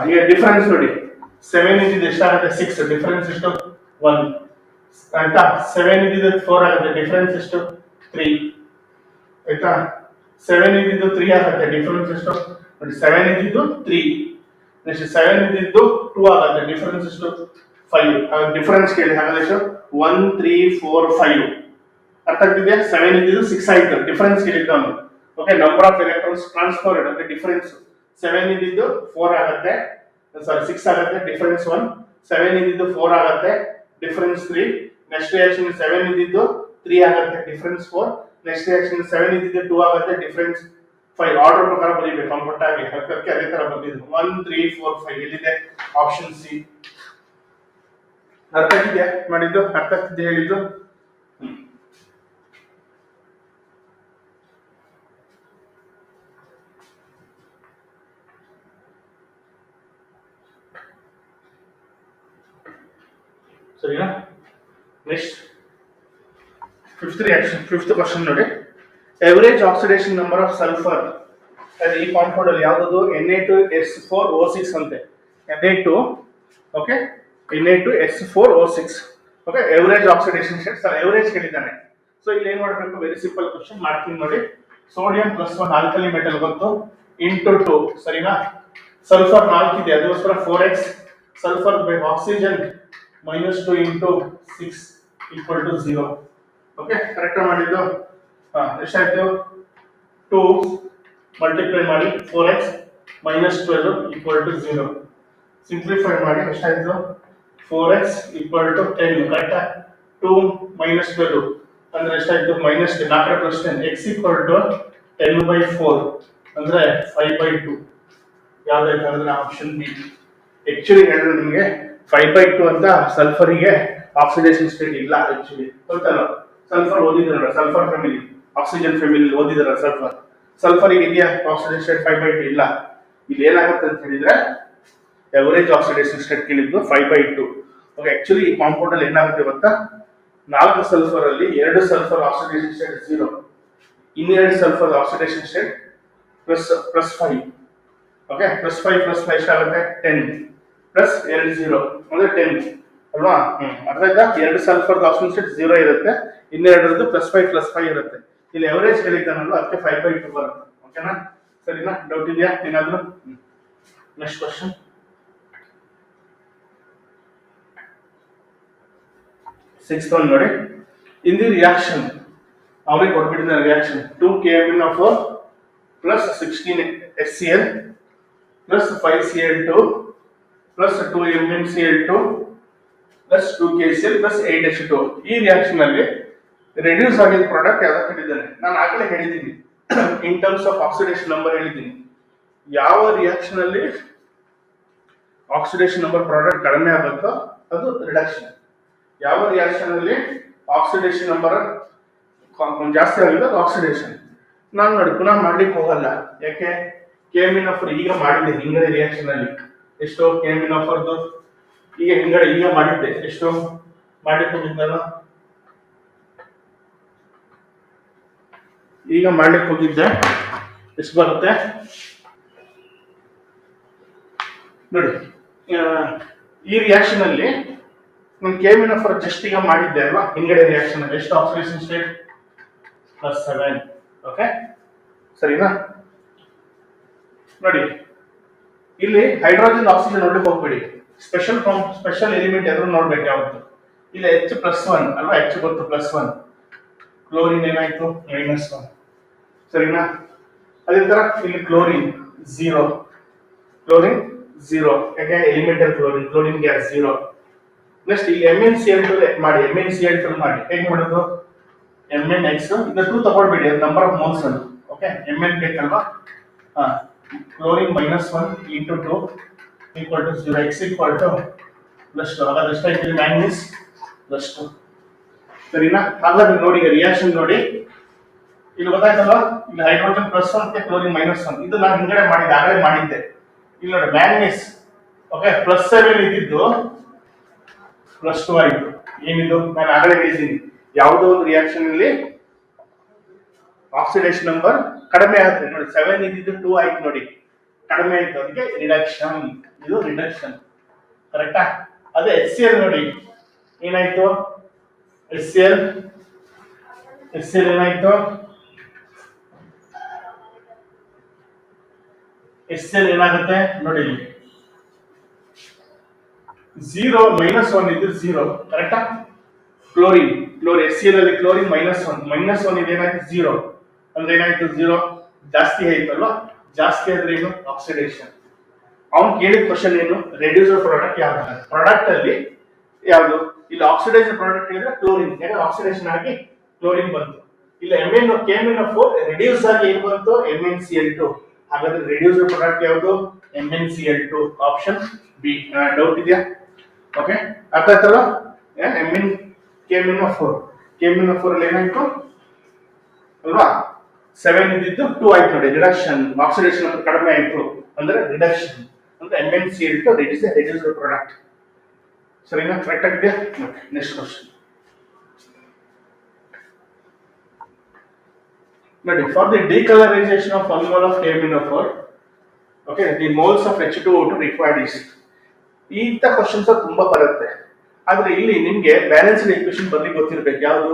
ಈಗ ಡಿಫರೆನ್ಸ್ ನೋಡಿ, 7 ಇದ್ದಿದ್ದು ಎಷ್ಟಾಗುತ್ತೆ 6, ಡಿಫರೆನ್ಸ್ ಎಷ್ಟು 1 ಆಯ್ತಾ. 7 ಇದ್ದಿದ್ದು 4 ಆಗುತ್ತೆ, ಡಿಫರೆನ್ಸ್ ಎಷ್ಟು 3 ಆಯ್ತಾ. 7 ಇದ್ದಿದ್ದು 3 ಆಗುತ್ತೆ, ಡಿಫರೆನ್ಸ್ ಎಷ್ಟು ನೋಡಿ 7 ಇದ್ದಿದ್ದು 3, ನೆಕ್ಸ್ಟ್ 7 ಇದ್ದಿದ್ದು 2 ಆಗುತ್ತೆ, ಡಿಫರೆನ್ಸ್ ಎಷ್ಟು 5. ಡಿಫರೆನ್ಸ್ ಕೇಳಿ, ಹಾಗಾದ್ರೆ ಎಷ್ಟು 1 3 4 5. ಅರ್ಥ ಆಗ್ತಿದೆಯಾ? 7 ಇದ್ದಿದ್ದು 6 ಆಯ್ತು, ಡಿಫರೆನ್ಸ್ ಕೇಳಿದ್ದು ಅವನು. Okay, number of electrons transferred ಅಂದ್ರೆ ಡಿಫರೆನ್ಸ್. 7 ಇದ್ದಿದ್ದು 4 ಆಗುತ್ತೆ, ಸಾರಿ 6 ಆಗುತ್ತೆ, ಡಿಫರೆನ್ಸ್ 1. 7 ಇದ್ದಿದ್ದು 4 ಆಗುತ್ತೆ, ಡಿಫರೆನ್ಸ್ 3. ನೆಕ್ಸ್ಟ್ ರಿಯಾಕ್ಷನ್ 7 ಇದ್ದಿದ್ದು 3 ಆಗುತ್ತೆ, ಡಿಫರೆನ್ಸ್ 4. ನೆಕ್ಸ್ಟ್ ರಿಯಾಕ್ಷನ್ 7 ಇದ್ದಿದ್ದು 2 ಆಗುತ್ತೆ, ಡಿಫರೆನ್ಸ್ 5. ಆರ್ಡರ್ ಪ್ರಕಾರ ಬರೀಬೇಕು ಕಂಫರ್ಟ್ ಆಗಿ, ಅದಕ್ಕೆ ಅದೇ ತರ ಬಂದಿದ್ದು 1 3 4 5. ಎಲ್ಲಿದೆ? Option C. ಅರ್ಥ ಆಗಿದೆಯಾ ಮಾಡಿದ್ದು? ಅರ್ಥ ಆಗ್ತಿದೆ ಹೇಳಿದ್ದು? ಸರಿನಾ? ನೆಕ್ಸ್ಟ್ ಫಿಫ್ತ್ ಕ್ವಶನ್ ನೋಡಿ. Average oxidation number of sulphur ಈ ಕಾಂಪೌಂಡ್ ಅಲ್ಲಿ ಯಾವುದು? Na2S4O6 ಅಂತೆ. Na2 ಓಕೆ, Na2S4O6 ಓಕೆ. Average oxidation state, sir average ಕೇಳಿದ್ದಾನೆ. ಸೊ ಇಲ್ಲಿ ಏನ್ ಮಾಡಬೇಕು? ವೆರಿ ಸಿಂಪಲ್ ಕ್ವಶನ್ ಮಾಡ್ತೀನಿ ನೋಡಿ. ಸೋಡಿಯಂ +1 ಆಲ್ಕಲಿ ಮೆಟಲ್ ಗೊತ್ತು, ಇಂಟು 2 ಸರಿನಾ. ಸಲ್ಫರ್ 4 ಇದೆ, ಅದಕ್ಕೋಸ್ಕರ 4x. Sulphur by oxygen -2 into 6 = 0. Okay, correct ಮಾಡಿದ್ದು. ಎಷ್ಟಾಯ್ತು? 2 ಮಲ್ಟಿಪ್ಲೈ ಮಾಡಿ 4x -12 = 0. ಸಿಂಪ್ಲಿಫೈ ಮಾಡಿ ಎಷ್ಟಾಯ್ತು? 4x = 10. ಕರೆಕ್ಟಾ? 2 -12 ಅಂದ್ರೆ ಎಷ್ಟಾಯ್ತು? -10. 4 + 10 x = 10/4 ಅಂದ್ರೆ 5/2. ಯಾವ್ದಾಯ್ತು ಅಂದ್ರೆ ಆಪ್ಷನ್ ಬಿ. ಆಕ್ಚುಲಿ ಹೇಳಿದ್ರೆ ನಿಮಗೆ 5/2 ಅಂತ ಸಲ್ಫರಿಗೆ ಆಕ್ಸಿಡೇಷನ್ ಸ್ಟೇಟ್ ಇಲ್ಲ. ಆಕ್ಚುಲಿ ಗೊತ್ತಲ್ಲ, sulphur ಓದಿದ್ರಲ್ಲ, sulphur family, oxygen family ಓದಿದ್ರಲ್ಲ sulphur. ಸಲ್ಫರಿಗೆ ಇದೆಯಾ ಆಕ್ಸಿಡೇಷನ್ ಸ್ಟೇಟ್? 5/2 ಇಲ್ಲ. ಇಲ್ಲಿ ಏನಾಗುತ್ತೆ ಅಂತ ಹೇಳಿದ್ರೆ ಎವರೇಜ್ ಆಕ್ಸಿಡೇಷನ್ ಸ್ಟೇಟ್ ಕೇಳಿದ್ದು 5/2. ಓಕೆ, ಆಕ್ಚುಲಿ ಈ ಕಾಂಪೌಂಡ್ ಅಲ್ಲಿ ಏನಾಗುತ್ತೆ ಗೊತ್ತಾ? 4 ಸಲ್ಫರ್ ಅಲ್ಲಿ 2 ಸಲ್ಫರ್ ಆಕ್ಸಿಡೇಷನ್ ಸ್ಟೇಟ್ 0, ಇನ್ನೆರಡು ಸಲ್ಫರ್ ಆಕ್ಸಿಡೇಷನ್ ಸ್ಟೇಟ್ +5. ಓಕೆ, +5 +5 ಎಷ್ಟಾಗುತ್ತೆ? 10 ಪ್ಲಸ್ 2 0 ಅಂದ್ರೆ 10 ಅಲ್ವಾ? ಅರ್ಥ ಆಯ್ತಾ? 2 ಸಲ್ಫರ್ ಆಕ್ಸಿಡೇಷನ್ ಸ್ಟೇಟ್ 0 ಇರುತ್ತೆ, ಇನ್ನೆರಡರದ್ದು +5 +5 ಇರುತ್ತೆ. ಇಲ್ಲಿ ಎವರೇಜ್ ಹೇಳಿದ್ದಾನಲ್ಲ, ಅದಕ್ಕೆ 5/2 ಬರುತ್ತೆ. ಓಕೆನಾ? ಸರಿನಾ? ಡೌಟ್ ಇದೆಯಾ ಏನಾದ್ರು? Next question. ಸಿಕ್ಸ್ತ್ ಒನ್ ನೋಡಿ. ಇನ್ ದಿ ರಿಯಾಕ್ಷನ್ ಅವನಿಗೆ ಕೊಟ್ಬಿಟ್ಟಿದ್ದಾನೆ reaction 2 KMnO4 + 16 HCl + 5 Cl2 + 2 MnCl2 + 2 KCl + 8 H2. ಈ ರಿಯಾಕ್ಷನ್ ಅಲ್ಲಿ ರೆಡ್ಯೂಸ್ ಆಗಿದ್ದ ಪ್ರಾಡಕ್ಟ್ ಯಾವ್ದು ಹೇಳಿದ್ದಾನೆ? ನಾನು ಆಗಲೇ ಹೇಳಿದ್ದೀನಿ ಇನ್ ಟರ್ಮ್ಸ್ ಆಫ್ ಆಕ್ಸಿಡೇಷನ್ ನಂಬರ್ ಹೇಳಿದ್ದೀನಿ. ಯಾವ ರಿಯಾಕ್ಷನ್ ಅಲ್ಲಿ ಆಕ್ಸಿಡೇಷನ್ ನಂಬರ್ ಪ್ರಾಡಕ್ಟ್ ಕಡಿಮೆ ಆಗುತ್ತೋ ಅದು ರಿಡಕ್ಷನ್. ಯಾವ ರಿಯಾಕ್ಷನ್ ಅಲ್ಲಿ ಆಕ್ಸಿಡೇಷನ್ ನಂಬರ್ ಜಾಸ್ತಿ ಆಗಿದೆ ಅದು ಆಕ್ಸಿಡೇಷನ್. ನಾನು ನೋಡಿ ಪುನಃ ಮಾಡ್ಲಿಕ್ಕೆ ಹೋಗಲ್ಲ, ಯಾಕೆ? KMnO4 ಈಗ ಮಾಡಿದ್ದೆ ಹಿಂಗಡೆ ರಿಯಾಕ್ಷನ್ ಅಲ್ಲಿ. ಎಷ್ಟು KMnO4 ಈಗ ಹಿಂಗಡೆ ಈಗ ಮಾಡಿದ್ದೆ, ಎಷ್ಟು ಮಾಡ್ಲಿಕ್ಕೆ ಹೋಗಿದ್ನಲ್ಲ, ಈಗ ಮಾಡ್ಲಿಕ್ಕೆ ಹೋಗಿದ್ದೆ. ಎಷ್ಟು ಬರುತ್ತೆ ನೋಡಿ. ಈ ರಿಯಾಕ್ಷನ್ ಅಲ್ಲಿ ನಾನು KMnO4 ಜಸ್ಟ್ ಈಗ ಮಾಡಿದ್ದೆ ಅಲ್ವಾ, ಹಿಂಗಡೆ ರಿಯಾಕ್ಷನ್ ಅಲ್ಲಿ ಎಷ್ಟು ಆಕ್ಸಿಡೇಷನ್ ಸ್ಟೇಟ್? +7. ಓಕೆ, ಸರಿನಾ? ನೋಡಿ ಇಲ್ಲಿ ಹೈಡ್ರೋಜನ್ ಆಕ್ಸಿಜನ್ ನೋಡ್ಲಿಕ್ಕೆ ಹೋಗ್ಬೇಡಿ, ಸ್ಪೆಷಲ್ ಎಲಿಮೆಂಟ್ ಎದುರು ನೋಡ್ಬೇಕು ಯಾವತ್ತು. ಇಲ್ಲಿ H+1 ಅಲ್ವಾ, H ಗೊತ್ತು +1. ಕ್ಲೋರಿನ್ ಏನಾಯ್ತು? -1. ಸರಿನಾ? ಅದೇ ತರ ಇಲ್ಲಿ ಕ್ಲೋರಿನ್ 0, ಯಾಕೆ? Elemental chlorine gas 0. ನೆಕ್ಸ್ಟ್ ಇಲ್ಲಿ MnCl2 ಮಾಡಿ, MnCl2 ಮಾಡಿ. ಹೇಗೆ ಮಾಡೋದು? MnX ಇದು 2 ತಗೊಳ್ಬೇಡಿ, ಅದು ನಂಬರ್ ಆಫ್ ಮೋಲ್ಸ್ ಅದು. ಓಕೆ, Mn ಬೇಕಲ್ವಾ? ಕ್ಲೋರಿನ್ -1 × 2 = 0. X +2. ಹಾಗಾದ್ರೆ ಎಷ್ಟಾಯ್ತು? ಮ್ಯಾಂಗನೀಸ್ +2. ಸರಿನಾ? ಹಾಗಾದ್ರೆ ನೋಡಿ ರಿಯಾಕ್ಷನ್ ನೋಡಿ, ಇಲ್ಲಿ ಗೊತ್ತಾಯ್ತಲ್ವಾ? ಇಲ್ಲಿ ಹೈಡ್ರೋಜನ್ +1 ಮತ್ತೆ ಕ್ಲೋರಿನ್ -1. ಇದು ನಾನು ಹಿಂಗಡೆ ಮಾಡಿದ್ದೆ, ಆಗಲೇ ಮಾಡಿದ್ದೆ. ಇಲ್ಲಿ ನೋಡಿ ಮ್ಯಾಂಗನೀಸ್ ಓಕೆ +7 ಇದ್ದಿದ್ದು +2 ಆಯಿತು. ಏನಿದು? ನಾನು ಆಗಲೇ ಹೇಳಿದ್ದೀನಿ, ಯಾವುದೋ ಒಂದು ರಿಯಾಕ್ಷನ್ ಅಲ್ಲಿ ಆಕ್ಸಿಡೇಷನ್ ನಂಬರ್ ಕಡಿಮೆ ಆಗುತ್ತೆ ನೋಡಿ. 7 ಇದ್ದಿದ್ದು 2 ಆಯ್ತು ನೋಡಿ, ಕಡಿಮೆ ಆಯ್ತು, ಅದಕ್ಕೆ ರಿಡಕ್ಷನ್. ಇದು ರಿಡಕ್ಷನ್, ಕರೆಕ್ಟಾ? ಅದೇ HCl ನೋಡಿ ಏನಾಯ್ತು? HCl ಏನಾಯ್ತು? HCl ಏನಾಗುತ್ತೆ ನೋಡಿ ಇಲ್ಲಿ 0 -1 ಇದು 0 ಕರೆಕ್ಟಾ. ಕ್ಲೋರಿನ್ HCl ಅಲ್ಲಿ ಕ್ಲೋರಿನ್ -1 ಇದೇನಾಯ್ತು 0 ಅಂದ್ರೆ ಏನಾಯ್ತು 0 ಜಾಸ್ತಿ ಆಯ್ತಲ್ವಾ. ಜಾಸ್ತಿ ಆದ್ರೆ ಏನು ಆಕ್ಸಿಡೇಷನ್. ಅವ್ನು ಕೇಳಿದ ಕ್ವಶನ್ ಏನು, ರೆಡ್ಯೂಸರ್ ಪ್ರಾಡಕ್ಟ್ ಯಾವ್ದು, ಪ್ರಾಡಕ್ಟ್ ಅಲ್ಲಿ ಯಾವುದು. ಇಲ್ಲಿ ಆಕ್ಸಿಡೈಸರ್ ಪ್ರಾಡಕ್ಟ್ ಹೇಳಿದ್ರೆ ಕ್ಲೋರಿನ್, ಯಾಕಂದ್ರೆ ಆಕ್ಸಿಡೇಷನ್ ಆಗಿ ಕ್ಲೋರಿನ್ ಬಂತು. ಇಲ್ಲ KMnO4 ರೆಡ್ಯೂಸ್ ಆಗಿ ಏನ್ ಬಂತು MnCl2. ಹಾಗಾದ್ರೆ ರೆಡ್ಯೂಸರ್ ಪ್ರಾಡಕ್ಟ್ ಯಾವುದು MnCl2, ಆಪ್ಷನ್ ಬಿ. ಡೌಟ್ ಇದೆಯಾ? ಓಕೆ, ಅರ್ಥ ಆಯ್ತಲ್ಲ. KMnO4 ಅಲ್ಲಿ ಏನಾಯ್ತು ಅಲ್ವಾ, 7 ಇದ್ದಿದ್ದು 2 ಆಯ್ತು ನೋಡಿ, ರಿಡಕ್ಷನ್. ಆಕ್ಸಿಡೇಷನ್ ಅಂತ ಕಡಿಮೆ ಆಯ್ತು ಅಂದ್ರೆ ರಿಡಕ್ಷನ್ ಅಂದ್ರೆ MnCl2 ರೆಡ್ಯೂಸರ್ ಪ್ರಾಡಕ್ಟ್. ಸರಿನಾ, ಕರೆಕ್ಟ್ ಆಗಿದೆಯಾ? ನೆಕ್ಸ್ಟ್ ಕ್ವಶನ್ ನೋಡಿ. For the decolourisation of 1 mole of KMnO4, okay, the moles of H2O2 required is. ಇಂಥ ಕ್ವಶನ್ಸ್ ತುಂಬಾ ಬರುತ್ತೆ. ಆದ್ರೆ ಇಲ್ಲಿ ನಿಮ್ಗೆ ಬ್ಯಾಲೆನ್ಸ್ಡ್ ಈಕ್ವೇಷನ್ ಬರ್ಲಿಕ್ಕೆ ಗೊತ್ತಿರ್ಬೇಕು. ಯಾವುದು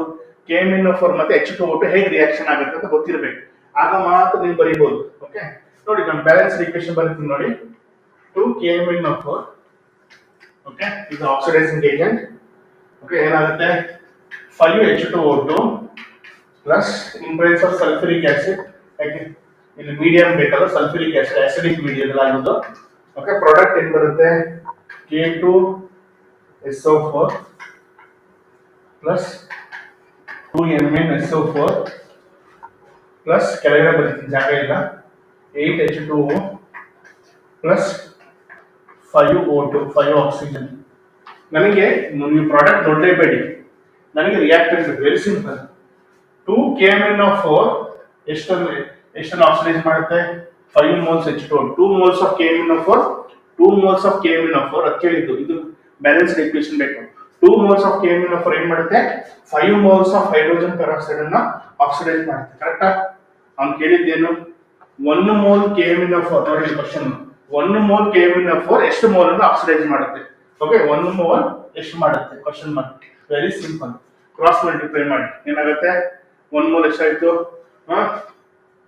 KMnO4 ಮತ್ತೆ H2O2 ಹೇಗೆ ರಿಯಾಕ್ಷನ್ ಆಗುತ್ತೆ ಅಂತ ಗೊತ್ತಿರ್ಬೇಕು. ಆಗ ಮಾತ್ರ ನೀವು ಬರೀಬಹುದು. ಓಕೆ, ನೋಡಿ ನಾನು ಬ್ಯಾಲೆನ್ಸ್ಡ್ ಈಕ್ವೇಷನ್ ಬರೀತೀನಿ ನೋಡಿ. 2 KMnO4, ಓಕೆ, ಇದು ಆಕ್ಸಿಡೈಸಿಂಗ್ ಏಜೆಂಟ್. ಓಕೆ, ಏನಾಗುತ್ತೆ 5 H2O2 plus in presence of sulphuric acid. ಯಾಕೆ ಇಲ್ಲಿ ಮೀಡಿಯಂ ಬೇಕಲ್ಲ, ಸಲ್ಫ್ಯೂರಿಕ್ ಆಸಿಡ್ ಆಸಿಡಿಕ್ ಮೀಡಿಯಂ ಆಗೋದು. ಓಕೆ, ಪ್ರಾಡಕ್ಟ್ ಏನ್ ಬರುತ್ತೆ K2SO4 ಪ್ಲಸ್ 2MnSO4 ಪ್ಲಸ್ ಕೆಳಗಡೆ ಬರೀತೀನಿ ಜಾಗ ಇಲ್ಲ 8H2O ಪ್ಲಸ್ 5O2 5 ಆಕ್ಸಿಜನ್. ನನಗೆ ನೀವು ಪ್ರಾಡಕ್ಟ್ ನೋಡಲೇಬೇಡಿ, ನನಗೆ ರಿಯಾಕ್ಟೆಂಟ್ ವೆರಿ ಸಿಂಪಲ್. 2 KMnO4 ಎಷ್ಟನ್ನು ಆಕ್ಸಿಡೈಸ್ ಮಾಡುತ್ತೆ 5 moles H2O. 2 moles of KMnO4 ಅದು ಕೇಳಿದ್ದು. ಇದು ಬ್ಯಾಲೆನ್ಸ್ಡ್ ಈಕ್ವೇಷನ್ ಬೇಕು. 2 moles of KMnO4 ಏನ್ ಮಾಡುತ್ತೆ 5 moles of ಹೈಡ್ರೋಜನ್ ಪೆರಾಕ್ಸೈಡ್ ಅನ್ನ ಆಕ್ಸಿಡೈಸ್ ಮಾಡುತ್ತೆ. ಕರೆಕ್ಟಾ? ಅವ್ನು ಕೇಳಿದ್ದೇನು 1 mole KMnO4. ನೋಡಿ ಕ್ವಶನ್, 1 mole KMnO4 ಎಷ್ಟು ಮೋಲ್ ಅನ್ನು ಆಕ್ಸಿಡೈಸ್ ಮಾಡುತ್ತೆ. ಓಕೆ, 1 mole ಎಷ್ಟು ಮಾಡುತ್ತೆ ಕ್ವಶನ್ ಮಾಡಿ. ವೆರಿ ಸಿಂಪಲ್, ಕ್ರಾಸ್ ಮಲ್ಟಿಪ್ಲೈ ಮಾಡಿ ಏನಾಗುತ್ತೆ 1 mole ಎಷ್ಟಾಯ್ತು,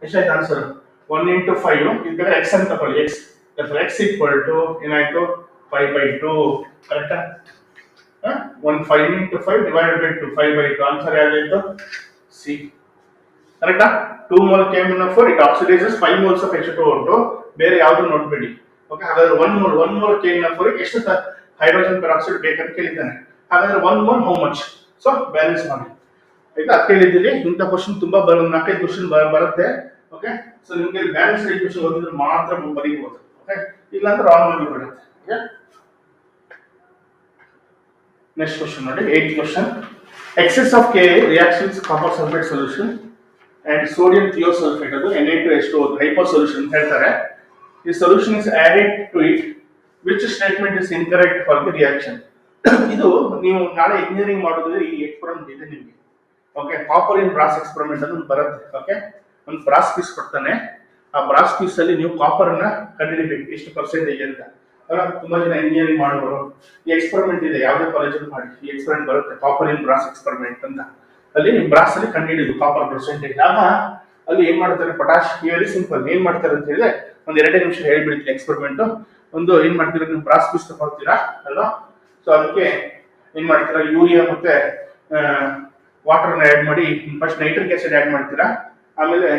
ಎಷ್ಟಾಯ್ತು ಆನ್ಸರ್ 1 into 5. ಇದಕ್ಕೆ x ಅಂತ ತಗೊಳ್ಳಿ, x equal to ಏನಾಯ್ತು 5/2. ಕರೆಕ್ಟಾ? 5 into 5 divided by 2 5/2. ಆನ್ಸರ್ ಯಾವ್ದಾಯ್ತು ಸಿ. ಕರೆಕ್ಟಾ? 2 mole KMnO4 it oxidizes 5 moles of H2O2. ಬೇರೆ ಯಾವ್ದು ನೋಡ್ಬೇಡಿ. ಓಕೆ, ಹಾಗಾದ್ರೆ 1 mole KMnO4 ಎಷ್ಟು ಹೈಡ್ರೋಜನ್ ಪೆರಾಕ್ಸೈಡ್ ಬೇಕಂತ ಕೇಳಿದ್ದಾನೆ. ಹಾಗಾದ್ರೆ 1 mole how much? So balance ಮಾಡಿ ಆಯ್ತಾ, ಅದು ಕೇಳಿದ್ದೀವಿ. ಇಂಥ ಕ್ವಶನ್ ತುಂಬಾ 4-5 ಕ್ವಶನ್ ಬರುತ್ತೆ. ಓಕೆ, ಸೊ ನಿಮ್ಗೆ ಬ್ಯಾಲೆನ್ಸ್ ಈಕ್ವೇಷನ್ ಓದಿದ್ರೆ ಮಾತ್ರ ಬರೀಬಹುದು. ಓಕೆ, ಇಲ್ಲ ಅಂದ್ರೆ ರಾಂಗ್ ಆಗಿ ಬಿಡುತ್ತೆ. ಓಕೆ, ನೆಕ್ಸ್ಟ್ ಕ್ವಶನ್ ನೋಡಿ, 8th question. Excess of Ka reacts with copper sulfate solution and sodium thiosulfate, ಅದು Na2H2O hypo solution ಹೇಳ್ತಾರೆ. ಈ solution is added to it, which statement is incorrect for the reaction? ಇದು ನೀವು ನಾಳೆ engineering ಮಾಡೋದಿದ್ರೆ ಈ experiment ಇದೆ ನಿಮಗೆ. ಓಕೆ, ಕಾಪರ್ ಇನ್ brass experiment ಅಂತ ಬರುತ್ತೆ. ಓಕೆ, ಒಂದು ಬ್ರಾಸ್ ಪೀಸ್ ಕೊಡ್ತಾನೆ, ಆ ಬ್ರಾಸ್ ಪೀಸ್ ಅಲ್ಲಿ ನೀವು ಕಾಪರ್ ಅನ್ನ ಕಂಡುಹಿಡಿಬೇಕು ಎಷ್ಟು ಪರ್ಸೆಂಟೇಜ್ ಅಂತ. ತುಂಬಾ ಜನ ಇಂಜಿನಿಯರಿಂಗ್ ಮಾಡೋರು ಈ ಎಕ್ಸ್ಪೆರಿಮೆಂಟ್ ಇದೆ, ಯಾವುದೇ ಕಾಲೇಜಲ್ಲಿ ಮಾಡಿ ಈ ಎಕ್ಸ್ಪೆರಿಮೆಂಟ್ ಬರುತ್ತೆ, ಕಾಪರ್ ಇನ್ ಬ್ರಾಸ್ ಎಕ್ಸ್ಪೆರಿಮೆಂಟ್ ಅಂತ. ಅಲ್ಲಿ ಬ್ರಾಸ್ ಅಲ್ಲಿ ಕಂಡುಹಿಡಿದು ಕಾಪರ್ ಪರ್ಸೆಂಟೇಜ್. ಆಗ ಅಲ್ಲಿ ಏನ್ ಮಾಡ್ತಾರೆ, ಪೊಟಾಶ್ ವೆರಿ ಸಿಂಪಲ್ ಏನ್ ಮಾಡ್ತಾರೆ ಅಂತ ಹೇಳಿದ್ರೆ ಒಂದು 2 ನಿಮಿಷ ಹೇಳ್ಬಿಡ್ತೀನಿ ಎಕ್ಸ್ಪೆರಿಮೆಂಟ್. ಒಂದು ಏನ್ ಮಾಡ್ತೀರಾ, ನೀವು ಬ್ರಾಸ್ ಪೀಸ್ ತಗೊಳ್ತೀರಾ ಅಲ್ವಾ, ಸೊ ಅದಕ್ಕೆ ಏನ್ ಮಾಡ್ತೀರಾ, ಯೂರಿಯಾ ಮತ್ತೆ ವಾಟರ್ನ ಆ್ಯಡ್ ಮಾಡಿ, ಫಸ್ಟ್ ನೈಟ್ರಿಕ್ ಆಸಿಡ್ ಆ್ಯಡ್ ಮಾಡ್ತೀರಾ, ಆಮೇಲೆ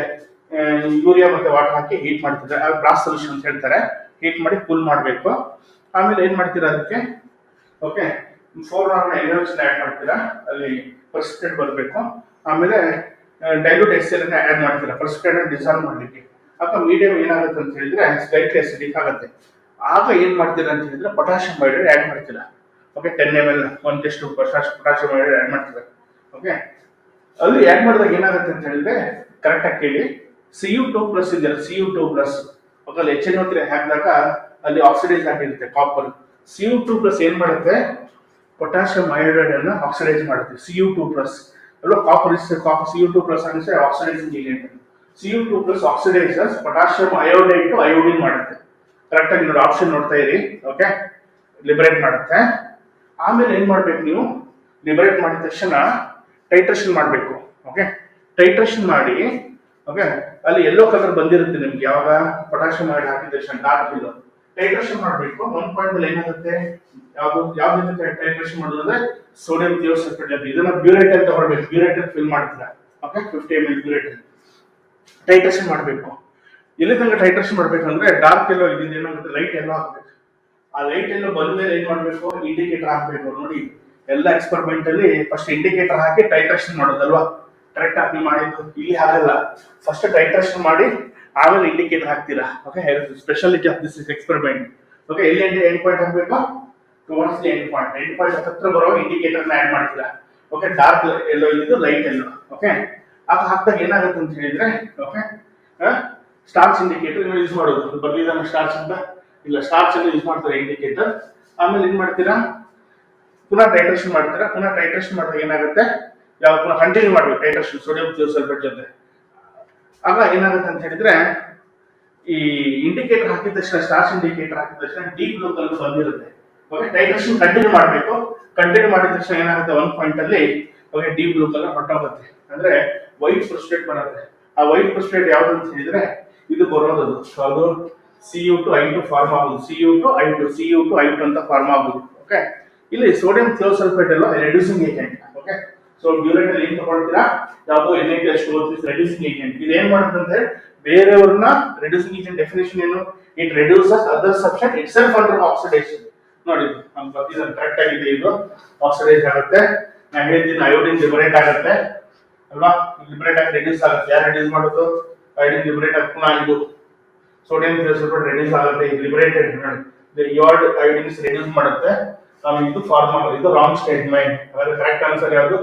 ಯೂರಿಯಾ ಮತ್ತೆ ವಾಟರ್ ಹಾಕಿ ಹೀಟ್ ಮಾಡ್ತೀರಾ. ಅದು ಬ್ರಾಸ್ ಸೊಲ್ಯೂಷನ್ ಅಂತ ಹೇಳ್ತಾರೆ. ಹೀಟ್ ಮಾಡಿ ಕೂಲ್ ಮಾಡಬೇಕು. ಆಮೇಲೆ ಏನ್ ಮಾಡ್ತೀರಾ ಅದಕ್ಕೆ, ಓಕೆ, 4 ಎನರ್ಜಿನ ಆ್ಯಡ್ ಮಾಡ್ತೀರಾ, ಅಲ್ಲಿ ಪರ್ಸೆಂಟೇಜ್ ಬರಬೇಕು. ಆಮೇಲೆ ಡೈಲ್ಯೂಟ್ HCl ಅನ್ನ ಆ್ಯಡ್ ಮಾಡ್ತೀರಾ ಪರ್ಸೆಂಟೇಜ್ ಡಿಸಾಲ್ವ್ ಮಾಡಲಿಕ್ಕೆ. ಆಗ ಮೀಡಿಯಂ ಏನಾಗುತ್ತೆ ಅಂತ ಹೇಳಿದ್ರೆ ಸ್ಲೈಟ್ಲಿ ಅಸಿಡಿಕ್ ಆಗುತ್ತೆ. ಆಗ ಏನ್ ಮಾಡ್ತೀರಾ ಅಂತ ಹೇಳಿದ್ರೆ ಪೊಟ್ಯಾಷಿಯಂ ಹೈಡ್ರೈಡ್ ಆ್ಯಡ್ ಮಾಡ್ತೀರಾ. Okay, 10 ml 1 test potassium hydride add ಮಾಡ್ತೀರಾ. ಓಕೆ, ಅಲ್ಲಿ ಆ್ಯಡ್ ಮಾಡಿದಾಗ ಏನಾಗುತ್ತೆ ಅಂತ ಹೇಳಿದ್ರೆ ಕರೆಕ್ಟಾಗಿ ಕೇಳಿ, Cu2+ ಇದೆಯಲ್ಲ, Cu2+, ಅಲ್ಲಿ HNO3 ಹಾಕಿದಾಗ ಅಲ್ಲಿ ಆಕ್ಸಿಡೈಸ್ ಆಗಿರುತ್ತೆ ಕಾಪರ್. Cu2+ ಏನ್ ಮಾಡುತ್ತೆ, ಪೊಟ್ಯಾಷಿಯಂ ಹೈಡ್ರೈಡ್ ಅನ್ನು ಆಕ್ಸಿಡೈಸ್ ಮಾಡುತ್ತೆ. Cu2+ ಅಲ್ವಾ, ಕಾಪರ್ Cu2+ ಅಂದ್ರೆ oxidising agent. Cu2+ oxidises potassium iodide to iodine ಮಾಡುತ್ತೆ. ಕರೆಕ್ಟಾಗಿ ನೋಡಿ, ಆಪ್ಷನ್ ನೋಡ್ತಾ ಇರಿ. ಓಕೆ, ಲಿಬರೇಟ್ ಮಾಡುತ್ತೆ. ಆಮೇಲೆ ಏನ್ ಮಾಡ್ಬೇಕು ನೀವು, ಲಿಬರೇಟ್ ಮಾಡಿದ ತಕ್ಷಣ ಟೈಟ್ರೇಷನ್ ಮಾಡಬೇಕು. ಓಕೆ, ಟೈಟ್ರೇಷನ್ ಮಾಡಿ ಓಕೆ, ಅಲ್ಲಿ ಯೆಲ್ಲೋ ಕಲರ್ ಬಂದಿರುತ್ತೆ ನಿಮ್ಗೆ ಯಾವಾಗ ಪೊಟ್ಯಾಷಿಯಂ ಅಯಾಡ್ ಹಾಕಿದ ತಕ್ಷಣ ಡಾರ್ಕ್ ಯೆಲ್ಲೋ. ಟೈಟ್ರೇಷನ್ ಮಾಡಬೇಕು. 1 ಪಾಯಿಂಟ್ ಅಲ್ಲಿ ಏನಾಗುತ್ತೆ, ಯಾವ್ದು ಜೊತೆ ಟೈಟ್ರೇಷನ್ ಮಾಡೋದು ಅಂದ್ರೆ ಸೋಡಿಯಂ ಥಿಯೋಸಲ್ಫೇಟ್ ಜೊತೆ. ಇದನ್ನ ಬ್ಯೂರೇಟ್ ಅಂತ ತಗೊಳ್ಬೇಕು, ಬ್ಯೂರೇಟ್ ಅಂತ ಫಿಲ್ ಮಾಡ್ತೀರಾ. ಓಕೆ, 50 ml ಬ್ಯೂರೇಟ್ ಟೈಟ್ರೇಷನ್ ಮಾಡಬೇಕು. ಎಲ್ಲಿ ತನಕ ಟೈಟ್ರೇಷನ್ ಮಾಡ್ಬೇಕಂದ್ರೆ ಡಾರ್ಕ್ ಎಲ್ಲೋ ಇದಿಂದ ಏನಾಗುತ್ತೆ, ಲೈಟ್ ಎಲ್ಲೋ ಹಾಕ್ಬೇಕು. ಆ ಲೈಟ್ ಎಲ್ಲೋ ಬಂದ್ಮೇಲೆ ಏನ್ ಮಾಡ್ಬೇಕು, ಇಂಡಿಕೇಟರ್ ಹಾಕ್ಬೇಕು. ನೋಡಿ ಎಲ್ಲ ಎಕ್ಸ್ಪೆರಿಮೆಂಟ್ ಅಲ್ಲಿ ಫಸ್ಟ್ ಇಂಡಿಕೇಟರ್ ಹಾಕಿ ಟೈಟ್ರೇಷನ್ ಮಾಡೋದಲ್ವಾ, ಕರೆಕ್ಟ್ ಆಗಿ ಮಾಡಿದ್ದು. ಇಲ್ಲಿ ಹಾಗಲ್ಲ, ಫಸ್ಟ್ ಟೈಟ್ರೇಷನ್ ಮಾಡಿ ಆಮೇಲೆ ಇಂಡಿಕೇಟರ್ ಹಾಕ್ತೀರಾ. Okay, speciality of this experiment. Okay, ಎಲ್ಲಿ ಎಂಡ್ ಪಾಯಿಂಟ್ ಹಾಕ್ಬೇಕು, ಟುವರ್ಡ್ಸ್ ದಿ ಎಂಡ್ ಪಾಯಿಂಟ್ ಹತ್ರ ಬರೋ ಇಂಡಿಕೇಟರ್ ನ ಆಡ್ ಮಾಡ್ತೀರಾ. ಓಕೆ, ಡಾರ್ಕ್ ಎಲ್ಲೋ ಇದ್ದು ಲೈಟ್ ಎಲ್ಲೋ. ಓಕೆ, ಅದು ಹಾಕಿದಾಗ ಏನಾಗುತ್ತೆ ಅಂತ ಹೇಳಿದ್ರೆ, ಓಕೆ, ಸ್ಟಾರ್ಚ್ ಇಂಡಿಕೇಟರ್ ಯೂಸ್ ಮಾಡೋದು. ಬರ್ಲಿಲ್ಲ ಸ್ಟಾರ್ಚ್ ಅಂತ, ಇಲ್ಲ ಸ್ಟಾರ್ಚ್ ಅನ್ನು ಯೂಸ್ ಮಾಡ್ತಾರೆ ಇಂಡಿಕೇಟರ್. ಆಮೇಲೆ ಏನ್ ಮಾಡ್ತೀರಾ, ಪುನಃ ಟೈಟ್ರೇಷನ್ ಮಾಡ್ತೀರಾ. ಪುನಃ ಟೈಟ್ರೇಷನ್ ಮಾಡಿದಾಗ ಏನಾಗುತ್ತೆ, ಯಾವ ಪುನಃ ಕಂಟಿನ್ಯೂ ಮಾಡ್ಬೇಕು ಟೈಟ್ರೇಷನ್ ಸೋಡಿಯಂ ಥಿಯೋಸಲ್ಫೇಟ್ ಜೊತೆ. ಆಗ ಏನಾಗುತ್ತೆ ಅಂತ ಹೇಳಿದ್ರೆ, ಈ ಇಂಡಿಕೇಟರ್ ಹಾಕಿದ ತಕ್ಷಣ, ಸ್ಟಾರ್ಚ್ ಇಂಡಿಕೇಟರ್ ಹಾಕಿದ ತಕ್ಷಣ ಡೀಪ್ ಬ್ಲೂ ಕಲರ್ ಬಂದಿರುತ್ತೆ. ಓಕೆ, ಟೈಟ್ರೇಷನ್ ಕಂಟಿನ್ಯೂ ಮಾಡಬೇಕು. ಕಂಟಿನ್ಯೂ ಮಾಡಿದ ತಕ್ಷಣ ಏನಾಗುತ್ತೆ, 1 ಪಾಯಿಂಟ್ ಅಲ್ಲಿ ಓಕೆ ಡೀಪ್ ಬ್ಲೂ ಕಲರ್ ಹೊರಟೋಗುತ್ತೆ. ಅಂದ್ರೆ ವೈಟ್ ಪ್ರೋಸ್ಟೇಟ್ ಬರುತ್ತೆ. ಆ ವೈಟ್ ಪ್ರೋಸ್ಟೇಟ್ ಯಾವ್ದು ಅಂತ ಹೇಳಿದ್ರೆ ಇದು ಬರೋದು, ಅದು Cu2I2 ಫಾರ್ಮ್ ಆಗುದು. Cu2I2 ಅಂತ ಫಾರ್ಮ್ ಆಗುದು. ಓಕೆ, ಇಲ್ಲಿ ಸೋಡಿಯಂ ಥಿಯೋಸಲ್ಫೇಟ್ ಎಲ್ಲ reducing agent. Okay, so burette ಅಲ್ಲಿ ಏನ್ ತಗೊಳ್ತೀರಾ, ಯಾವುದು Na+2O3 ರೆಡ್ಯೂಸಿಂಗ್ ಏಜೆಂಟ್. ಇದು ಏನ್ ಮಾಡುತ್ತಂದ್ರೆ ಬೇರೆಯವ್ರನ್ನ ರೆಡ್ಯೂಸಿಂಗ್ ಏಜೆಂಟ್ ಡೆಫಿನೇಷನ್ ಏನು, it reduces other substance it self under oxidation. ನೋಡಿ ನಮ್ಗೆ ಗೊತ್ತಿದೆ, ಕರೆಕ್ಟ್ ಆಗಿದೆ. ಇದು ಆಕ್ಸಿಡೈಸ್ ಆಗುತ್ತೆ. ನಾನು ಹೇಳಿದ್ದೀನಿ ಅಯೋಡಿನ್ ಲಿಬರೇಟ್ ಆಗುತ್ತೆ ಅಲ್ವಾ, ಲಿಬರೇಟ್ ಆಗಿ ರೆಡ್ಯೂಸ್ ಆಗುತ್ತೆ. ಯಾರು ರೆಡ್ಯೂಸ್ ಮಾಡೋದು, ಅಯೋಡಿನ್ ಲಿಬರೇಟ್ ಆಗಿ ಪುನಃ ಇದು ಸೋಡಿಯಂ ಥಿಯೋಸಲ್ಫೇಟ್ ರೆಡ್ಯೂಸ್ ಆಗುತ್ತೆ. ಲಿಬರೇಟೆಡ್ ಯಾರ್ಡ್ ಅಯೋಡಿನ್ಸ್ ರೆಡ್ಯೂಸ್ ಮಾಡುತ್ತೆ. ಆಮೇಲೆ ಇದು ಫಾರ್ಮ್ ಆಗೋದು. ಇದು ರಾಂಗ್ ಸ್ಟೇಟ್ಮೆಂಟ್. ಹಾಗಾದ್ರೆ ಕರೆಕ್ಟ್ ಆನ್ಸರ್ ಯಾವುದು,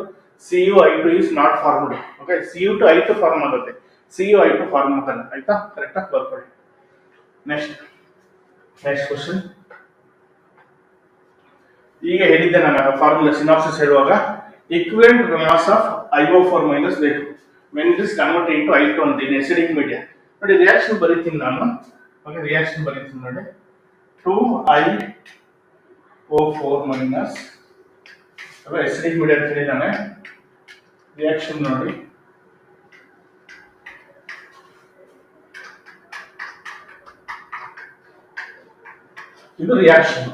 Cu2I2 is not formed. Okay, Cu2I2 form ಆಗುತ್ತೆ, Cu2I2 ಫಾರ್ಮ್ ಆಗಲ್ಲ. ಆಯ್ತಾ, ಕರೆಕ್ಟ್ ಆಗಿ ಬರ್ಕೊಳ್ಳಿ. Next question. ಈಗ ಹೇಳಿದ್ದೆ ನಾನು ಫಾರ್ಮುಲಾ ಸಿನಾಪ್ಸಿಸ್ ಹೇಳುವಾಗ, equivalent mass of IO4 minus ಬೇಕು when it is converted into I2 ಅಂತ in acidic media. ನೋಡಿ ರಿಯಾಕ್ಷನ್ ಬರೀತೀನಿ ನಾನು. ಓಕೆ, ರಿಯಾಕ್ಷನ್ ಬರೀತೀನಿ ನೋಡಿ. 2IO4 minus acidic media ಅಂತ ಹೇಳಿದಾನೆ. ರಿಯಾಕ್ಷನ್ ನೋಡಿ, ಇದು ರಿಯಾಕ್ಷನ್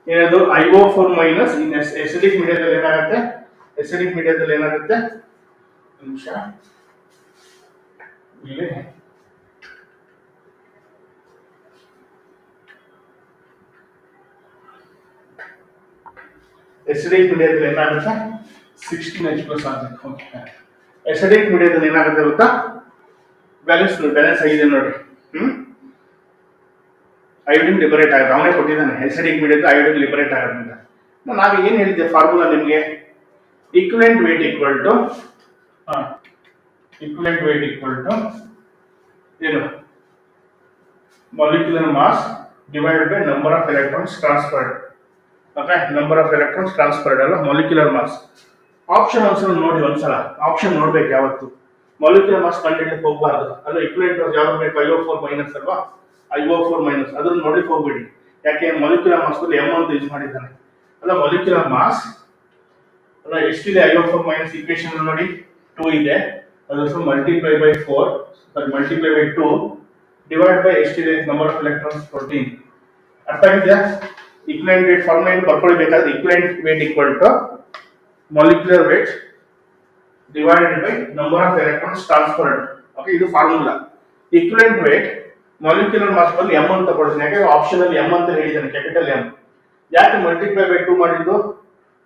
ಏನದು, IO4 ಮೈನಸ್ ಇನ್ ಎಸಿಡಿಕ್ ಮೀಡಿಯಾದಲ್ಲಿ ಏನಾಗುತ್ತೆ, ನಿಮಿಷ ಇಲ್ಲಿ ಎಸಿಡಿಕ್ ಮೀಡಿಯಾದಲ್ಲಿ ಏನಾಗುತ್ತೆ, 16H+ ಆಗುತ್ತೆ. ಓಕೆ, ಎಸಿಡಿಕ್ ಮೀಡಿಯಾದಲ್ಲಿ ಏನಾಗುತ್ತೆ ಗೊತ್ತಾ, ಬ್ಯಾಲೆನ್ಸ್ ಆಗಿದೆ ನೋಡಿ. ಅಯೋಡಿನ್ ಲಿಬರೇಟ್ ಆಗುತ್ತೆ, ಅವನೇ ಕೊಟ್ಟಿದ್ದಾನೆ ಎಸಿಡಿಕ್ ಮೀಡಿಯಾದಲ್ಲಿ ಅಯೋಡಿನ್ ಲಿಬರೇಟ್ ಆಗೋದ್ರಿಂದ. ನಾನು ಏನ್ ಹೇಳಿದ್ದೆ ಫಾರ್ಮುಲಾ ನಿಮಗೆ, equivalent weight equal to ಏನು, molecular mass divided by number of electrons transferred. Okay, number of electrons transferred ಅಲ್ಲ, ಮಾಲಿಕ್ಯುಲರ್ ಮಾಸ್. ಆಪ್ಷನ್ ಒಂದ್ಸಲ ನೋಡಿ, ಒಂದ್ಸಲ ಆಪ್ಷನ್ ನೋಡ್ಬೇಕು ಯಾವತ್ತು. ಮಾಲಿಕ್ಯುಲರ್ ಮಾಸ್ ಕಂಡುಹಿಡಿಯಕ್ಕೆ ಹೋಗಬಾರ್ದು. ಅಲ್ಲ ಇಕ್ವಿಲೆಂಟ್ ಯಾವ್ದು ಬೇಕು, IO4 ಮೈನಸ್ ಅಲ್ವಾ, IO4 ಮೈನಸ್ ಅದನ್ನ ನೋಡ್ಲಿಕ್ಕೆ ಹೋಗ್ಬೇಡಿ. ಯಾಕೆ, ಮಾಲಿಕ್ಯುಲರ್ ಮಾಸ್ M ಅಂತ ಯೂಸ್ ಮಾಡಿದ್ದಾನೆ. ಅಲ್ಲ ಮಾಲಿಕ್ಯುಲರ್ ಮಾಸ್ ಅಲ್ಲ ಎಷ್ಟಿದೆ, IO4 ಮೈನಸ್ ಈಕ್ವೇಶನ್ ನೋಡಿ 2 ಇದೆ. ಅದು multiply by 4 multiply by 2 divide by ಎಷ್ಟಿದೆ, ನಂಬರ್ ಆಫ್ ಎಲೆಕ್ಟ್ರಾನ್ಸ್ 14. ಅರ್ಥ ಆಗಿದೆಯಾ? ಈಕ್ವಿಲೆಂಟ್ ವೇಟ್ ಫಾರ್ಮುಲಾ ಏನು ಬರ್ಕೊಳ್ಬೇಕಾದ್ರೆ, equivalent weight equal to molecular weight divided by number of electrons transferred. Okay, ಇದು formula. Equivalent weight molecular mass ಬಲ್ಲಿ M ಅಂತ ಕೊಡ್ತೀನಿ. ಯಾಕೆ ಆಪ್ಷನ್ ಅಲ್ಲಿ M ಅಂತ ಹೇಳಿದ್ದಾನೆ, ಕ್ಯಾಪಿಟಲ್ M. ಯಾಕೆ ಮಲ್ಟಿಪ್ಲೈ ಬೈ 2 ಮಾಡಿದ್ದು,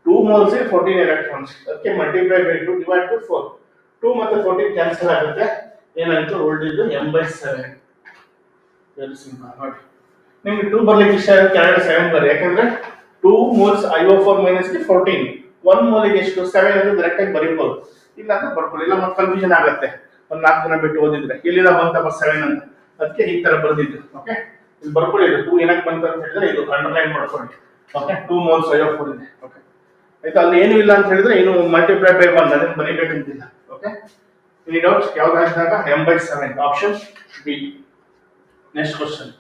2 moles 14 electrons. ಅದಕ್ಕೆ ಮಲ್ಟಿಪ್ಲೈ ಬೈ 2 ಡಿವೈಡ್ ಬೈ 4. 2 ಮತ್ತೆ 14 ಕ್ಯಾನ್ಸಲ್ ಆಗುತ್ತೆ, ಏನಾಯ್ತು ಉಳಿದಿದ್ದು M/7. Very simple. ನೋಡಿ ನಿಮ್ಗೆ 2 ಬರ್ಲಿಕ್ಕೆ ಇಷ್ಟ ಆಗುತ್ತೆ, ಕೆಳಗಡೆ 7 ಬರ್ರಿ. ಯಾಕಂದ್ರೆ 2 moles IO4 ಮೈನಸ್ 14, 1 ಮೋಲಿಗೆ ಎಷ್ಟು 7 ಅಂತ ಡೈರೆಕ್ಟ್ ಆಗಿ ಬರೀಬಹುದು. ಇಲ್ಲ ಅಂತ ಬರ್ಕೊಳ್ಳಿ, ಇಲ್ಲ ಮತ್ತೆ ಕನ್ಫ್ಯೂಷನ್ ಆಗುತ್ತೆ. ಒಂದು 4 ದಿನ ಬಿಟ್ಟು ಓದಿದ್ರೆ ಎಲ್ಲಿಂದ ಬಂತಪ್ಪ 7 ಅಂತ, ಅದಕ್ಕೆ ಈ ತರ ಬರ್ದಿದ್ದು. ಓಕೆ, ಇಲ್ಲಿ ಬರ್ಕೊಳ್ಳಿ. ಇದು 2 ಏನಕ್ಕೆ ಬಂತ ಅಂತ ಹೇಳಿದ್ರೆ ಇದು ಅಂಡರ್ಲೈನ್ ಮಾಡ್ಕೊಳ್ಳಿ. ಓಕೆ, 2 moles IO4 ಇದೆ. ಓಕೆ ಆಯ್ತಾ, ಅಲ್ಲಿ ಏನು ಇಲ್ಲ ಅಂತ ಹೇಳಿದ್ರೆ ಇನ್ನು ಮಲ್ಟಿಪ್ಲೈ ಬೈ 1 ಅದನ್ನ ಬರೀಬೇಕಂತಿಲ್ಲ. Okay, any doubts? ಯಾವ್ದು ಹಾಕಿದಾಗ M/7, option B. Next question.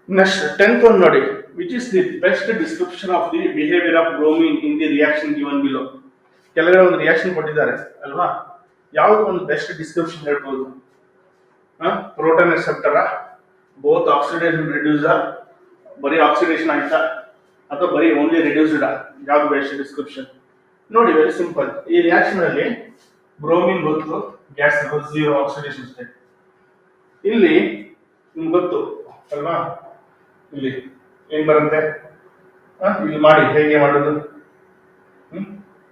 Next 10th one ನೋಡಿ, which is the best description of the behavior of bromine in the reaction given below. ಕೆಳಗಡೆ ಒಂದು ರಿಯಾಕ್ಷನ್ ಕೊಟ್ಟಿದ್ದಾರೆ ಅಲ್ವಾ, ಯಾವ್ದು ಒಂದು ಬೆಸ್ಟ್ ಡಿಸ್ಕ್ರಿಪ್ಷನ್ ಹೇಳ್ಬೋದು? ಪ್ರೋಟಾನ್ ರಿಸೆಪ್ಟರ, ಬೋತ್ ಆಕ್ಸಿಡೇಷನ್ ರಿಡ್ಯೂಸ್, ಬರೀ ಆಕ್ಸಿಡೇಷನ್ ಆಯ್ತಾ ಅಥವಾ ಬರೀ ಓನ್ಲಿ ರಿಡ್ಯೂಸ್ಡ್? ಯಾವ್ದು ಬೆಸ್ಟ್ ಡಿಸ್ಕ್ರಿಪ್ಷನ್ ನೋಡಿ? Very simple. ಈ ರಿಯಾಕ್ಷನ್ ಅಲ್ಲಿ ಬ್ರೋಮಿನ್ ಗೊತ್ತು, ಗ್ಯಾಸ್ ಝೀರೋ ಆಕ್ಸಿಡೇಷನ್ ಸ್ಟೇಟ್. ಇಲ್ಲಿ ನಿಮ್ಗೆ ಗೊತ್ತು ಅಲ್ವಾ, ಇಲ್ಲಿ ಏನ್ ಬರುತ್ತೆ, ಇಲ್ಲಿ ಮಾಡಿ ಹೇಗೆ ಮಾಡೋದು?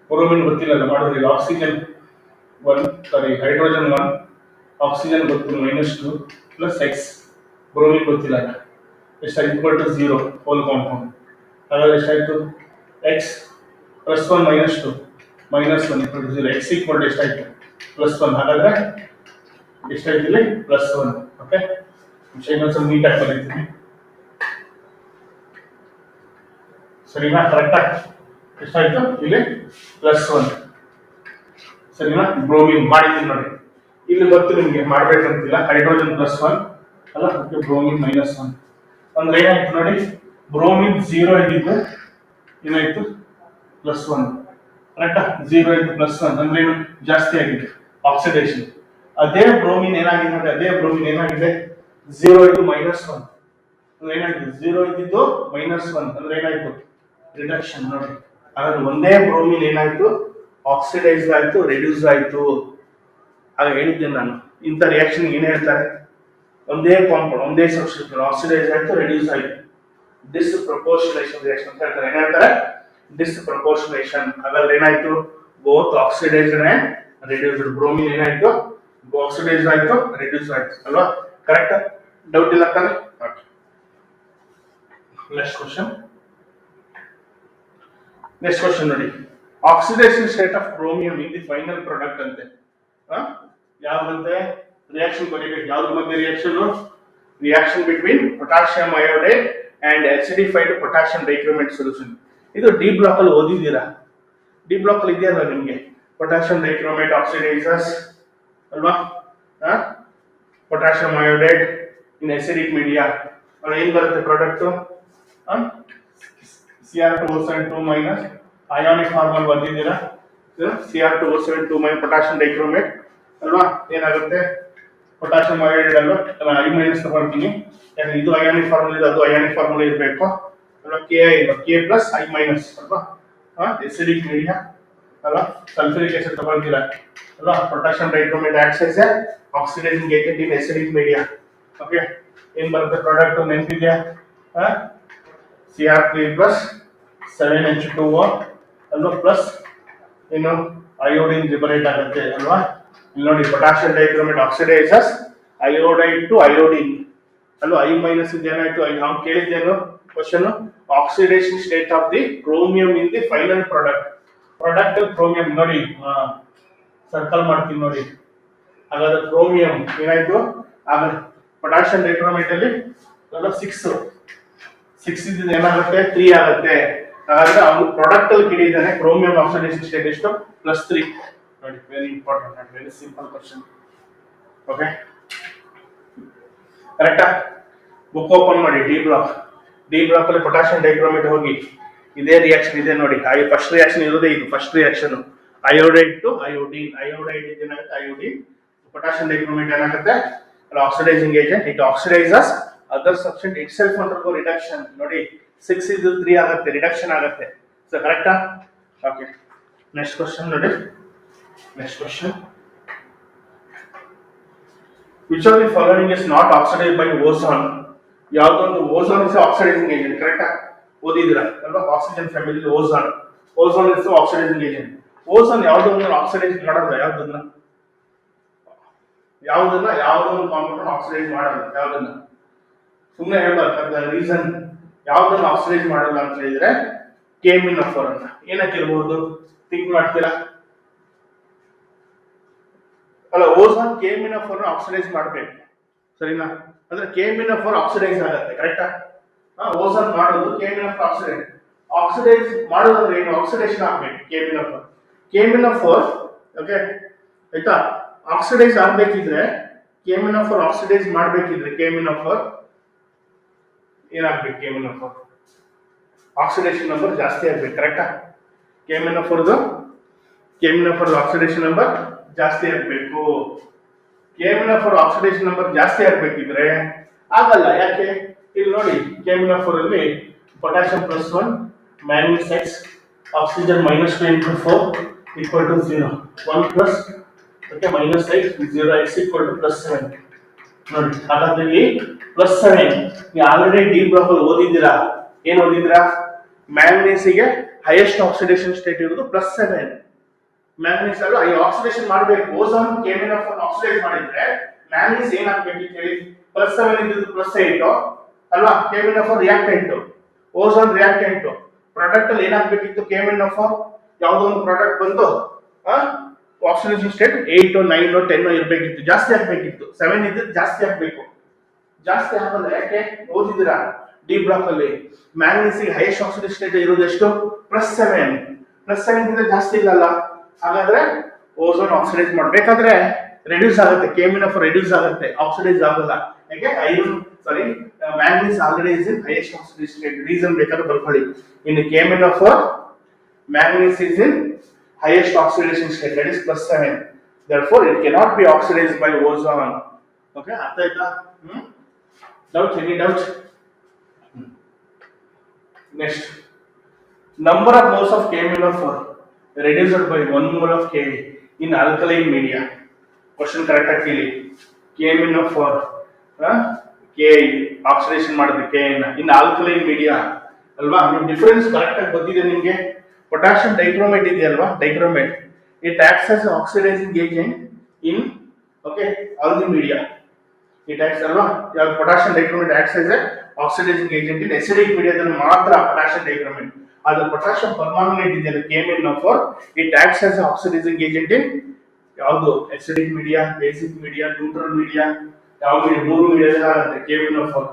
ಬ್ರೋಮಿನ್ ಗೊತ್ತಿಲ್ಲ ಮಾಡೋದು. ಇಲ್ಲಿ ಆಕ್ಸಿಜನ್ 1, ಸಾರಿ ಹೈಡ್ರೋಜನ್ 1, ಆಕ್ಸಿಜನ್ ಗೊತ್ತು -2 ಪ್ಲಸ್ ಎಕ್ಸ್, ಬ್ರೋಮಿನ್ ಗೊತ್ತಿಲ್ಲ, ಎಷ್ಟಾಯ್ತು? Equal to 0 whole compound. ಹಾಗಾದ್ರೆ ಎಷ್ಟಾಯ್ತು? X plus 1 -2 -1 equal to 0. X equal to ಎಷ್ಟಾಯ್ತು? +1. ಹಾಗಾದ್ರೆ ಎಷ್ಟಾಯ್ತು ಇಲ್ಲಿ? +1. ಓಕೆ, ಇನ್ನೊಂದ್ಸಲ ನೀಟಾಗಿ ಬರೀತೀನಿ ಸರಿನಾ? ಕರೆಕ್ಟಾ? ಎಷ್ಟಾಯ್ತು ಇಲ್ಲಿ? +1 ಸರಿನಾ? ಬ್ರೋಮಿನ್ ಮಾಡಿದ್ದೀನಿ ನೋಡಿ. ಇಲ್ಲಿ ಗೊತ್ತು ನಿಮ್ಗೆ ಮಾಡ್ಬೇಕಂತಿಲ್ಲ, ಹೈಡ್ರೋಜನ್ +1 ಅಲ್ಲ, ಬ್ರೋಮಿನ್ -1 ಅಂದ್ರೆ ಏನಾಯ್ತು ನೋಡಿ? ಬ್ರೋಮಿನ್ 0 ಇದ್ದಿದ್ದು ಏನಾಯ್ತು? +1. ಕರೆಕ್ಟಾ? 0 ಇದ್ದು +1 ಅಂದ್ರೆ ಏನು? ಜಾಸ್ತಿ ಆಗಿದೆ ಆಕ್ಸಿಡೇಷನ್. ಅದೇ ಬ್ರೋಮಿನ್ ಏನಾಗಿದೆ ನೋಡಿ, ಅದೇ ಬ್ರೋಮಿನ್ ಏನಾಗಿದೆ? 0 ಇದ್ದು -1 ಅಂದ್ರೆ ಏನಾಯ್ತು? 0 ಇದ್ದಿದ್ದು -1 ಅಂದ್ರೆ ಏನಾಯ್ತು? ರಿಡಕ್ಷನ್ ನೋಡಿ. ಹಾಗಾದ್ರೆ ಒಂದೇ ಬ್ರೋಮಿನ್ ಏನಾಯ್ತು? ಆಕ್ಸಿಡೈಸ್ ಆಯ್ತು, ರಿಡ್ಯೂಸ್ ಆಯ್ತು. ಆಗ ಹೇಳಿದ್ದೇನೆ ನಾನು, ಇಂಥ ರಿಯಾಕ್ಷನ್ ಏನ್ ಹೇಳ್ತಾರೆ? ಒಂದೇ ಕಾಂಪೌಂಡ್, ಒಂದೇ ಸಬ್ಸ್ಟಿಟ್ಯೂಟ್ ಆಕ್ಸಿಡೈಸ್ ಆಯ್ತು, ರಿಡ್ಯೂಸ್ ಆಯ್ತು, ಡಿಸ್ಪ್ರಪೋರ್ಷನೇಷನ್ ರಿಯಾಕ್ಷನ್ ಅಂತ ಹೇಳ್ತಾರೆ. ಏನ್ ಹೇಳ್ತಾರೆ? ಡಿಸ್ಪ್ರಪೋರ್ಷನೇಷನ್. ಹಾಗಾದ್ರೆ ಏನಾಯ್ತು? Both oxidised and reduced. Bromine ಏನಾಯ್ತು? ಆಕ್ಸಿಡೈಸ್ ಆಯ್ತು, ರಿಡ್ಯೂಸ್ ಆಯ್ತು ಅಲ್ವಾ? ಕರೆಕ್ಟ್? ಡೌಟ್ ಇಲ್ಲ ತಾನೆ? ನೆಕ್ಸ್ಟ್ ಕ್ವಶನ್ ನೋಡಿ. Oxidation state of chromium in the final product ಅಂತೆ. ಯಾವ್ದಂತೆ? ರಿಯಾಕ್ಷನ್ ಬರೀಬೇಕು. ಯಾವ್ದ್ರ ಮಧ್ಯೆ reaction? Reaction between potassium iodide and acidified potassium dichromate solution. ಇದು ಡಿ ಬ್ಲಾಕ್ ಅಲ್ಲಿ ಓದಿದ್ದೀರಾ? ಡಿ ಬ್ಲಾಕ್ ಅಲ್ಲಿ ಇದೆಯಲ್ಲ ನಿಮ್ಗೆ, ಪೊಟ್ಯಾಷಿಯಂ ಡೈಕ್ರೋಮೇಟ್ ಆಕ್ಸಿಡೈಸಸ್ ಅಲ್ವಾ, potassium iodide in acidic media. ಏನ್ ಬರುತ್ತೆ ಪ್ರಾಡಕ್ಟ್? Cr2O72- ಅಯಾನಿಕ್ ಫಾರ್ಮಲ್ ಬಂದಿದ್ದೀರಾ? Cr2O72- ಪೊಟ್ಯಾಷಿಯಂ ಡೈಕ್ರೋಮೇಟ್ ಅಲ್ವಾ? ಏನಾಗುತ್ತೆ? ಪೊಟ್ಯಾಷಿಯಂ ಅಯೋಡೈಡ್ ಅಲ್ವಾ, I- ತಗೊಳ್ತೀನಿ, ಯಾಕಂದ್ರೆ ಇದು ಅಯಾನಿಕ್ ಫಾರ್ಮುಲಾ ಇದೆ, ಅದು ಅಯಾನಿಕ್ ಫಾರ್ಮುಲಾ ಇರಬೇಕು ಅಲ್ವಾ? Ki K+I- ಅಲ್ವಾ? ಎಸಿಡಿಕ್ ಮೀಡಿಯಾ ಅಲ್ವಾ? ಸಲ್ಫ್ಯೂರಿಕ್ ಆಸಿಡ್ ತಗೊಳ್ತೀರಾ ಅಲ್ವಾ? Potassium dichromate acts as A oxidising agent in acidic media. Okay, ಏನ್ ಬರುತ್ತೆ ಪ್ರಾಡಕ್ಟ್? ನೆನಪಿದೆಯಾ? Cr3 7H2O ಅಲ್ವಾ, ಪ್ಲಸ್ ಏನು ಅಯೋಡಿನ್ ಲಿಬರೇಟ್ ಆಗುತ್ತೆ ಅಲ್ವಾ? ಇಲ್ಲಿ ನೋಡಿ, potassium dichromate oxidises iodide to iodine ಅಲ್ವಾ? I- ಇದೇನಾಯ್ತು? ನಾವು ಕೇಳಿದ್ದೇನು question? Oxidation state of the chromium in the final product. Product chromium ನೋಡಿ, ಸರ್ಕಲ್ ಮಾಡ್ತೀನಿ ನೋಡಿ. ಹಾಗಾದ್ರೆ ಕ್ರೋಮಿಯಂ ಏನಾಯ್ತು? ಆಗ ಪೊಟ್ಯಾಷಿಯಂ ಡೈಕ್ರೋಮೇಟ್ ಅಲ್ಲಿ 6 ಇದ್ದು ಏನಾಗುತ್ತೆ? 3 ಆಗುತ್ತೆ. ಹಾಗಾದ್ರೆ ಅವನು ಪ್ರಾಡಕ್ಟ್ ಅಲ್ಲಿ ಕಿಡಿದಾನೆ. ಕ್ರೋಮಿಯಂ ಆಕ್ಸಿಡೇಷನ್ ಸ್ಟೇಟ್ ಎಷ್ಟು? +3 ನೋಡಿ. Very important and very simple question. Okay, ಕರೆಕ್ಟಾ? ಬುಕ್ ಓಪನ್ ಮಾಡಿ. ಡಿ ಬ್ಲಾಕ್ ಅಲ್ಲಿ ಪೊಟ್ಯಾಷಿಯಂ ಡೈಕ್ರೋಮೇಟ್ ಹೋಗಿ ಇದೇ ರಿಯಾಕ್ಷನ್ ಇದೆ ನೋಡಿ. ಫಸ್ಟ್ ರಿಯಾಕ್ಷನ್ ಇರೋದೇ ಇದು. First reaction iodide to iodine. Iodide ಏನಾಗುತ್ತೆ? ಅಯೋಡಿನ್. ಪೊಟ್ಯಾಷಿಯಂ ಡೈಕ್ರೋಮೇಟ್ ಏನಾಗುತ್ತೆ? Oxidising agent. It oxidises other substance itself undergo reduction. ನೋಡಿ, 6 ಇದ್ದು 3 ಆಗುತ್ತೆ, ರಿಡಕ್ಷನ್ ಆಗುತ್ತೆ. ಸೊ ಕರೆಕ್ಟಾ? ಓಕೆ, ನೆಕ್ಸ್ಟ್ ಕ್ವಶನ್ ನೋಡಿ. Next question, which of the following is not oxidised by ozone? ಯಾವ್ದೊಂದು? Ozone is oxidising agent. ಕರೆಕ್ಟಾ? ಓದಿದಿರಾ ಅಲ್ವಾ? Oxygen family ozone is oxidising agent. Ozone ಯಾವ್ದೊಂದು ಆಕ್ಸಿಡೈಸ್ ಮಾಡೋದು? ಯಾವ್ದೊಂದು ಕಾಂಪೌಂಡ್ ಆಕ್ಸಿಡೈಸ್ ಮಾಡೋದು? ಯಾವ್ದನ್ನ? ಸುಮ್ಮನೆ ಹೇಳ್ಬಾರ್ದು. ರೀಸನ್ ಯಾವ್ದನ್ನ ಆಕ್ಸಿಡೈಸ್ ಮಾಡಲ್ಲ ಅಂತ ಹೇಳಿದ್ರೆ KMnO4 ಅಂತ. ಏನಕ್ಕೆ ಇರ್ಬೋದು? ಥಿಂಕ್ ಮಾಡ್ತೀರಾ? ಅಲ್ಲ, ಓಝೋನ್ KMnO4 ಆಕ್ಸಿಡೈಸ್ ಮಾಡ್ಬೇಕು ಸರಿನಾ? ಅಂದ್ರೆ KMnO4 ಆಕ್ಸಿಡೈಸ್ ಆಗುತ್ತೆ. ಕರೆಕ್ಟಾ? ಓಝೋನ್ ಮಾಡೋದು KMnO4 ಆಕ್ಸಿಡೈಸ್ ಮಾಡೋದಂದ್ರೆ ಏನು? ಆಕ್ಸಿಡೇಷನ್ ಆಗ್ಬೇಕು KMnO4. ಓಕೆ ಆಯ್ತಾ? ಆಕ್ಸಿಡೈಸ್ ಆಗ್ಬೇಕಿದ್ರೆ KMnO4 ಆಕ್ಸಿಡೈಸ್ ಮಾಡ್ಬೇಕಿದ್ರೆ KMnO4 ಏನಾಗ್ಬೇಕು? KMnO4 ಆಕ್ಸಿಡೇಷನ್ ನಂಬರ್ ಜಾಸ್ತಿ ಆಗ್ಬೇಕು. ಕರೆಕ್ಟಾ? KMnO4 KMnO4 ಆಕ್ಸಿಡೇಷನ್ ನಂಬರ್ ಜಾಸ್ತಿ ಆಗಬೇಕು. KMnO4 ಆಕ್ಸಿಡೇಷನ್ ನಂಬರ್ ಜಾಸ್ತಿ ಆಗಬೇಕಿದ್ರೆ ಆಗಲ್ಲ. ಯಾಕೆ? ಇಲ್ಲಿ ನೋಡಿ, KMnO4 ಅಲ್ಲಿ potassium +1, manganese X, oxygen -2 equal to 0. 1 plus okay -8 0 x equal to +7. ನೋಡಿ, ಹಾಗಾದ್ರೆ ಇಲ್ಲಿ +7 ನೀವು ಆಲ್ರೆಡಿ ಡಿ ಬ್ಲಾಕ್ ಅಲ್ಲಿ ಓದಿದ್ದೀರಾ. ಏನು ಓದಿದ್ದೀರಾ? ಮ್ಯಾಂಗನೀಸ್ ಗೆ ಹೈಯೆಸ್ಟ್ ಆಕ್ಸಿಡೇಷನ್ ಸ್ಟೇಟ್ ಇರೋದು +7. ಮ್ಯಾಂಗನೀಸ್ ಅಲ್ಲ, ಈ ಆಕ್ಸಿಡೇಷನ್ ಮಾಡಬೇಕು. ಓಝೋನ್ KMnO4 ಆಕ್ಸಿಡೈಸ್ ಮಾಡಿದ್ರೆ ಮ್ಯಾಂಗನೀಸ್ ಏನಾಗಬೇಕು ಹೇಳಿ? +7 ಇದ್ದು +8 ಅಲ್ವಾ? KMnO4 reactant, ozone reactant. Product ಅಲ್ಲಿ ಏನಾಗಬೇಕಿತ್ತು? KMnO4 ಯಾವುದೋ ಒಂದು ಪ್ರಾಡಕ್ಟ್ ಬಂದು ಆಕ್ಸಿಡೇಷನ್ ಸ್ಟೇಟ್ 8 9 10 ಇರಬೇಕಿತ್ತು, ಜಾಸ್ತಿ ಆಗಬೇಕಿತ್ತು. 7 ಇದ್ದು ಜಾಸ್ತಿ ಆಗಬೇಕು, ಜಾಸ್ತಿ ಆಗಲ್ಲ. ಯಾಕೆ? ಓದಿದ್ದೀರಾ ಡಿ ಬ್ಲಾಕ್ ಅಲ್ಲಿ ಮ್ಯಾಂಗನೀಸ್ ಗೆ ಹೈಯೆಸ್ಟ್ ಆಕ್ಸಿಡೇಷನ್ ಸ್ಟೇಟ್ ಇರೋದು ಎಷ್ಟು? +7. +7 ಗಿಂತ ಜಾಸ್ತಿ ಇಲ್ಲಲ್ಲ. ಹಾಗಾದ್ರೆ ಓಝೋನ್ ಆಕ್ಸಿಡೈಸ್ ಮಾಡಬೇಕಾದ್ರೆ ರೆಡ್ಯೂಸ್ ಆಗುತ್ತೆ, KMnO4 ರೆಡ್ಯೂಸ್ ಆಗುತ್ತೆ, ಆಕ್ಸಿಡೈಸ್ ಆಗಲ್ಲ. ಯಾಕೆ? Manganese already is in highest oxidation state. Reason ಬೇಕಾದ್ರೆ ಬರ್ಕೊಳ್ಳಿ. ಇನ್ KMnO4 manganese is in highest oxidation state, that is +7. Therefore it cannot be oxidized by ozone. Okay, artha aita? Doubt? Any doubt? Next, number of moles of KMnO4 reduced by 1 mole of Ka in alkaline media. Question correct ಆಗಿ KMnO4 Ka oxidation ಮಾಡಿದ್ರೆ Ka in alkaline media ಅಲ್ವಾ? ನೀವು difference correct ಆಗಿ ಗೊತ್ತಿದೆ ನಿಮಗೆ. potassium dichromate ಇದೆಯಲ್ವಾ, dichromate, it acts as an oxidizing agent in all the media. It acts ಅಲ್ವಾ, ಯಾವ potassium dichromate acts as a oxidizing agent in acidic media ದಲ್ಲಿ ಮಾತ್ರ potassium dichromate. ಅದು potassium permanganate ಇದೆಯಲ್ಲ KMnO4, it acts as an oxidizing agent in ಯಾವುದು? acidic media, basic media, neutral media, ಯಾವುದು ಮೂರು ಮೀಡಿಯಾದಲ್ಲಿ ಆಗುತ್ತೆ KMnO4.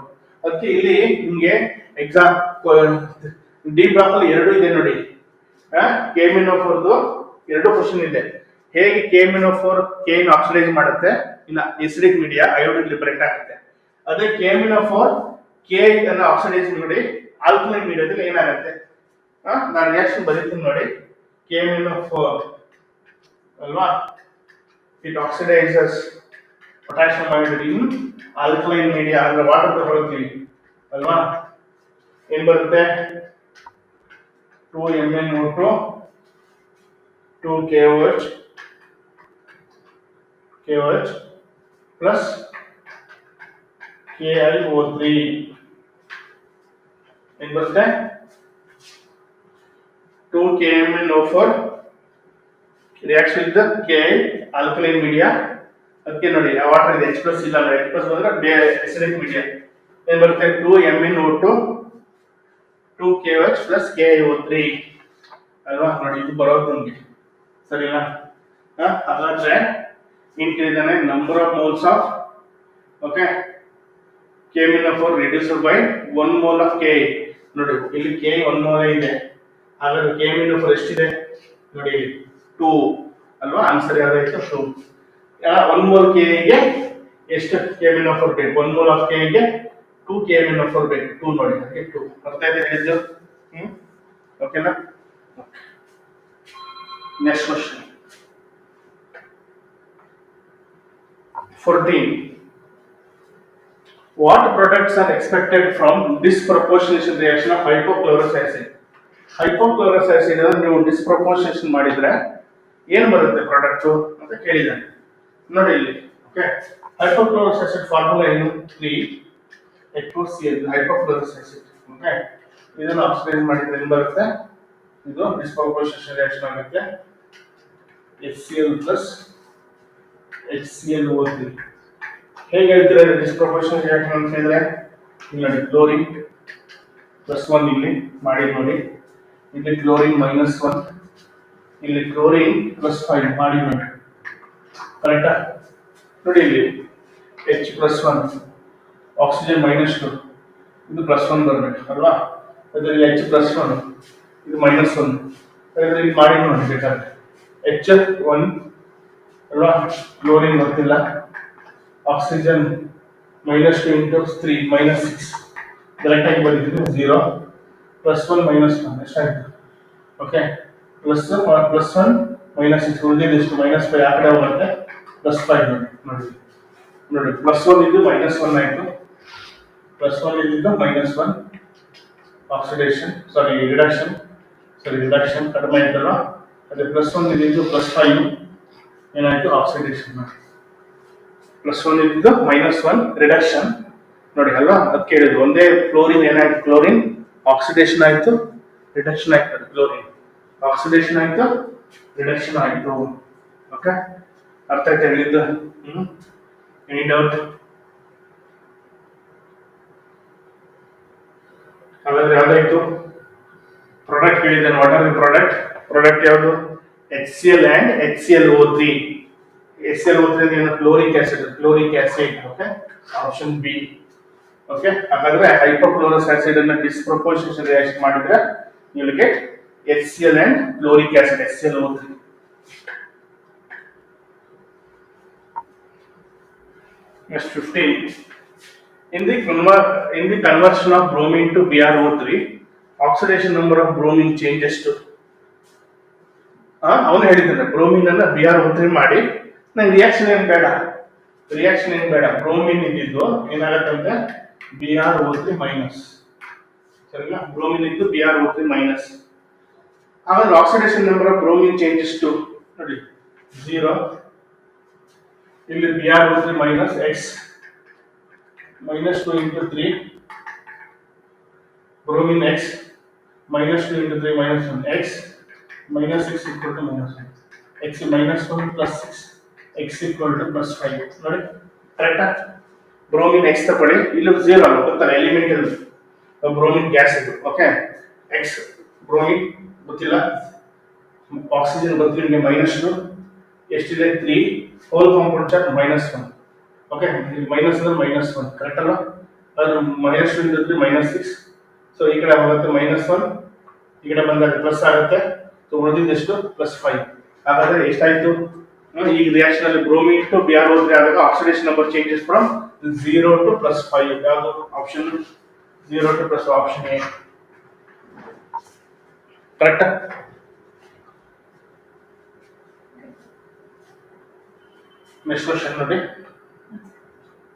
ಅದಕ್ಕೆ ಇಲ್ಲಿ ನಿಮಗೆ ಎಕ್ಸಾಮ್ ಡಿ ಬ್ಲಾಕ್ ಅಲ್ಲಿ ಎರಡು ಇದೆ ನೋಡಿ. KMnO4 ಎರಡು ಕ್ವಶನ್ ಇದೆ. ಹೇಗೆ KMnO4 K ಆಕ್ಸಿಡೈಸ್ ಮಾಡುತ್ತೆ ಇನ್ನ ಎಸಿಡಿಕ್ ಮೀಡಿಯಾ ಅಯೋಡಿಕ್ ಲಿಬರೇಟ್ ಆಗುತ್ತೆ. ಅದೇ KMnO4 K ಅನ್ನ ಆಕ್ಸಿಡೈಸ್ ಮಾಡಿ ಆಲ್ಕಲೈನ್ ಮೀಡಿಯಾದಲ್ಲಿ ಏನಾಗುತ್ತೆ? ನಾನು ರಿಯಾಕ್ಷನ್ ಬರೀತೀನಿ ನೋಡಿ. KMnO4 ಅಲ್ವಾ, it oxidises potassium iodide in alkaline media. ಅಂದ್ರೆ ವಾಟರ್ ತಗೊಳ್ತೀವಿ ಅಲ್ವಾ, ಏನ್ ಬರುತ್ತೆ? 2MnO2 2KOH plus KiO3 ಏನ್ ಬರುತ್ತೆ? 2KMnO4 reacts with the Ki alkaline media. ಅದಕ್ಕೆ ನೋಡಿ ಆ ವಾಟರ್ ಇದೆ, H+ ಇಲ್ಲ ಅಂದ್ರೆ H+ ಬಂದ್ರೆ acidic media. ಏನ್ ಬರುತ್ತೆ? 2MnO2 2KOH plus KiO3 ಅಲ್ವಾ? ನೋಡಿ ಇದು ಬರೋದು ನಿಮಗೆ, ಸರಿನಾ? ಹಾಗಾದ್ರೆ increase number of moles of KMnO4 reduced by 1 mole of K. ನೋಡಿ ಇಲ್ಲಿ K 1 mole ಇದೆ. ಹಾಗಾದ್ರೆ KMnO4 ಎಷ್ಟಿದೆ ನೋಡಿ? 2 ಅಲ್ವಾ? ಆನ್ಸರ್ ಯಾವ್ದಾಯ್ತು? 2. 1 mole K ಗೆ ಎಷ್ಟು KMnO4 ಬೇಕು? 1 mole of K ಗೆ 2 KMnO4 ಬೇಕು. 2 ನೋಡಿ, ಹಾಗೆ 2 ಬರ್ತಾ ಇದೆ ಹೇಳಿದ್ದು. ಓಕೆನಾ? Next question 14. What products are expected from disproportionation reaction of hypochlorous acid? Hypochlorous acid ಅನ್ನು ನೀವು disproportionation ಮಾಡಿದ್ರೆ ಏನು ಬರುತ್ತೆ ಪ್ರಾಡಕ್ಟ್ ಅಂತ ಕೇಳಿದ್ದಾನೆ ನೋಡಿ ಇಲ್ಲಿ. hypochlorous acid ಫಾರ್ಮುಲಾ ಏನು? 3H2Cl hypochlorous acid. ಇದನ್ನು ಆಕ್ಸಿಡೈಸ್ ಮಾಡಿದ್ರೆ ಏನು ಬರುತ್ತೆ? ಇದು disproportionation reaction ಆಗುತ್ತೆ. HCl plus HClO3. ಹೇಗೆ ಹೇಳ್ತೀರಾ disproportionation reaction ಅಂತ ಹೇಳಿದ್ರೆ? ಇಲ್ಲಿ ನೋಡಿ, ಕ್ಲೋರಿನ್ +1 ಇಲ್ಲಿ ಮಾಡಿ ನೋಡಿ, ಇಲ್ಲಿ ಕ್ಲೋರಿನ್ -1, ಇಲ್ಲಿ ಕ್ಲೋರಿನ್ +5 ಮಾಡಿ ನೋಡಿ, ಕರೆಕ್ಟಾ? ನೋಡಿ ಇಲ್ಲಿ H+1 ಆಕ್ಸಿಜನ್ -2, ಇದು +1 ಬರಬೇಕು ಅಲ್ವಾ? ಅದರಲ್ಲಿ H+1 ಇದು -1, ಅದರಲ್ಲಿ ಮಾಡಿ ನೋಡಿ ಬೇಕಾದ್ರೆ H1 ಅಲ್ವಾ? ಕ್ಲೋರಿನ್ ಗೊತ್ತಿಲ್ಲ, ಆಕ್ಸಿಜನ್ -2 into 3 -6 ಕರೆಕ್ಟ್ ಆಗಿ ಬರೀತಿದ್ರು. 0 +1 -1 ಎಷ್ಟಾಯ್ತು? +1 -6 ಉಳಿದಿದ್ದು ಎಷ್ಟು -5 ಆ ಕಡೆ ಹೋಗುತ್ತೆ +5 ನೋಡಿ ನೋಡಿ +1 ಇದು -1 ಆಯಿತು, +1 ಇದ್ದಿದ್ದು -1 ಆಕ್ಸಿಡೇಷನ್ ರಿಡಕ್ಷನ್ ಕಡಿಮೆ ಆಯ್ತಲ್ಲ, ಅದೇ +1 ಇದ್ದಿದ್ದು +5 ಏನಾಯ್ತು ಆಕ್ಸಿಡೇಷನ್ ನೋಡಿ, +1 ಇದ್ದಿದ್ದು -1 ರಿಡಕ್ಷನ್ ನೋಡಿ ಅಲ್ವಾ. ಅದಕ್ಕೆ ಹೇಳಿದ್ರು ಒಂದೇ ಕ್ಲೋರಿನ್ ಏನಾಯ್ತು, ಕ್ಲೋರಿನ್ ಆಕ್ಸಿಡೇಷನ್ ಆಯ್ತು ರಿಡಕ್ಷನ್ ಆಯ್ತು, ಕ್ಲೋರಿನ್ ಆಕ್ಸಿಡೇಷನ್ ಆಯ್ತು ರಿಡಕ್ಷನ್ ಆಯ್ತು. ಓಕೆ, ಅರ್ಥ ಆಯ್ತು ಹೇಳಿದ್ದು? Any doubt? ಹಾಗಾದ್ರೆ ಯಾವ್ದಾಯ್ತು ಪ್ರಾಡಕ್ಟ್ ಹೇಳಿದ್ದಾನೆ. ವಾಟ್ ಆರ್ ದಿ ಪ್ರಾಡಕ್ಟ್ ಯಾವುದು? HCl and HClO3. HClO3 ಏನು? Chloric acid. Okay, option B. Okay, ಹಾಗಾದ್ರೆ ಹೈಪೋಕ್ಲೋರಸ್ ಆಸಿಡ್ ಅನ್ನ ಡಿಸ್ಪ್ರಪೋರ್ಷನ್ ರಿಯಾಕ್ಷನ್ ಮಾಡಿದ್ರೆ you will get HCl and chloric acid, HClO3. Next 15. In the conversion of bromine to BrO3, oxidation number of bromine changes to ಅವನು ಹೇಳಿದ್ದಾನೆ bromine ಅನ್ನ BrO3 ಮಾಡಿ ನಂಗೆ reaction ಏನು ಬೇಡ, ಬ್ರೋಮಿನ್ ಇದ್ದಿದ್ದು ಏನಾಗತ್ತಂದ್ರೆ BrO3 ಮೈನಸ್, ಸರಿನಾ? ಬ್ರೋಮಿನ್ ಇದ್ದು BrO3 ಮೈನಸ್. ಆಮೇಲೆ oxidation number of bromine changes to ನೋಡಿ 0, ಇಲ್ಲಿ BrO3 minus X -2 into 3 bromine X -2 into 3 -1 X -6 equal to -1 X -1 plus 6 X equal to +5 ನೋಡಿ ಕರೆಕ್ಟಾ? ಬ್ರೋಮಿನ್ X ತಗೊಳ್ಳಿ, ಇಲ್ಲಿ 0 ಅಲ್ಲ ಗೊತ್ತಲ್ಲ, ಎಲಿಮೆಂಟಲ್ ಬ್ರೋಮಿನ್ ಗ್ಯಾಸ್ ಇದು. ಓಕೆ, X ಬ್ರೋಮಿನ್ ಗೊತ್ತಿಲ್ಲ, ಆಕ್ಸಿಜನ್ ಗೊತ್ತಿಲ್ಲ, ನಿಮಗೆ -2 ಎಷ್ಟಿದೆ 3 whole compound charge -1. Okay, minus ಅಂದ್ರೆ -1 ಕರೆಕ್ಟ್ ಅಲ್ಲ? ಅದು -2 ಇಂದ -6, ಸೊ ಈ ಕಡೆ ಹೋಗುತ್ತೆ -1, ಈ ಕಡೆ ಬಂದಾಗ ಪ್ಲಸ್ ಆಗುತ್ತೆ, ಸೊ ಉಳಿದಿದ್ದೆಷ್ಟು +5. ಹಾಗಾದ್ರೆ ಎಷ್ಟಾಯ್ತು? ಈ ರಿಯಾಕ್ಷನ್ ಅಲ್ಲಿ ಬ್ರೋಮಿನ್ ಟು BrO3 ಆದಾಗ oxidation number changes from 0 to +5. ಯಾವುದು option 0 to +, option A correct. Next question ನೋಡಿ.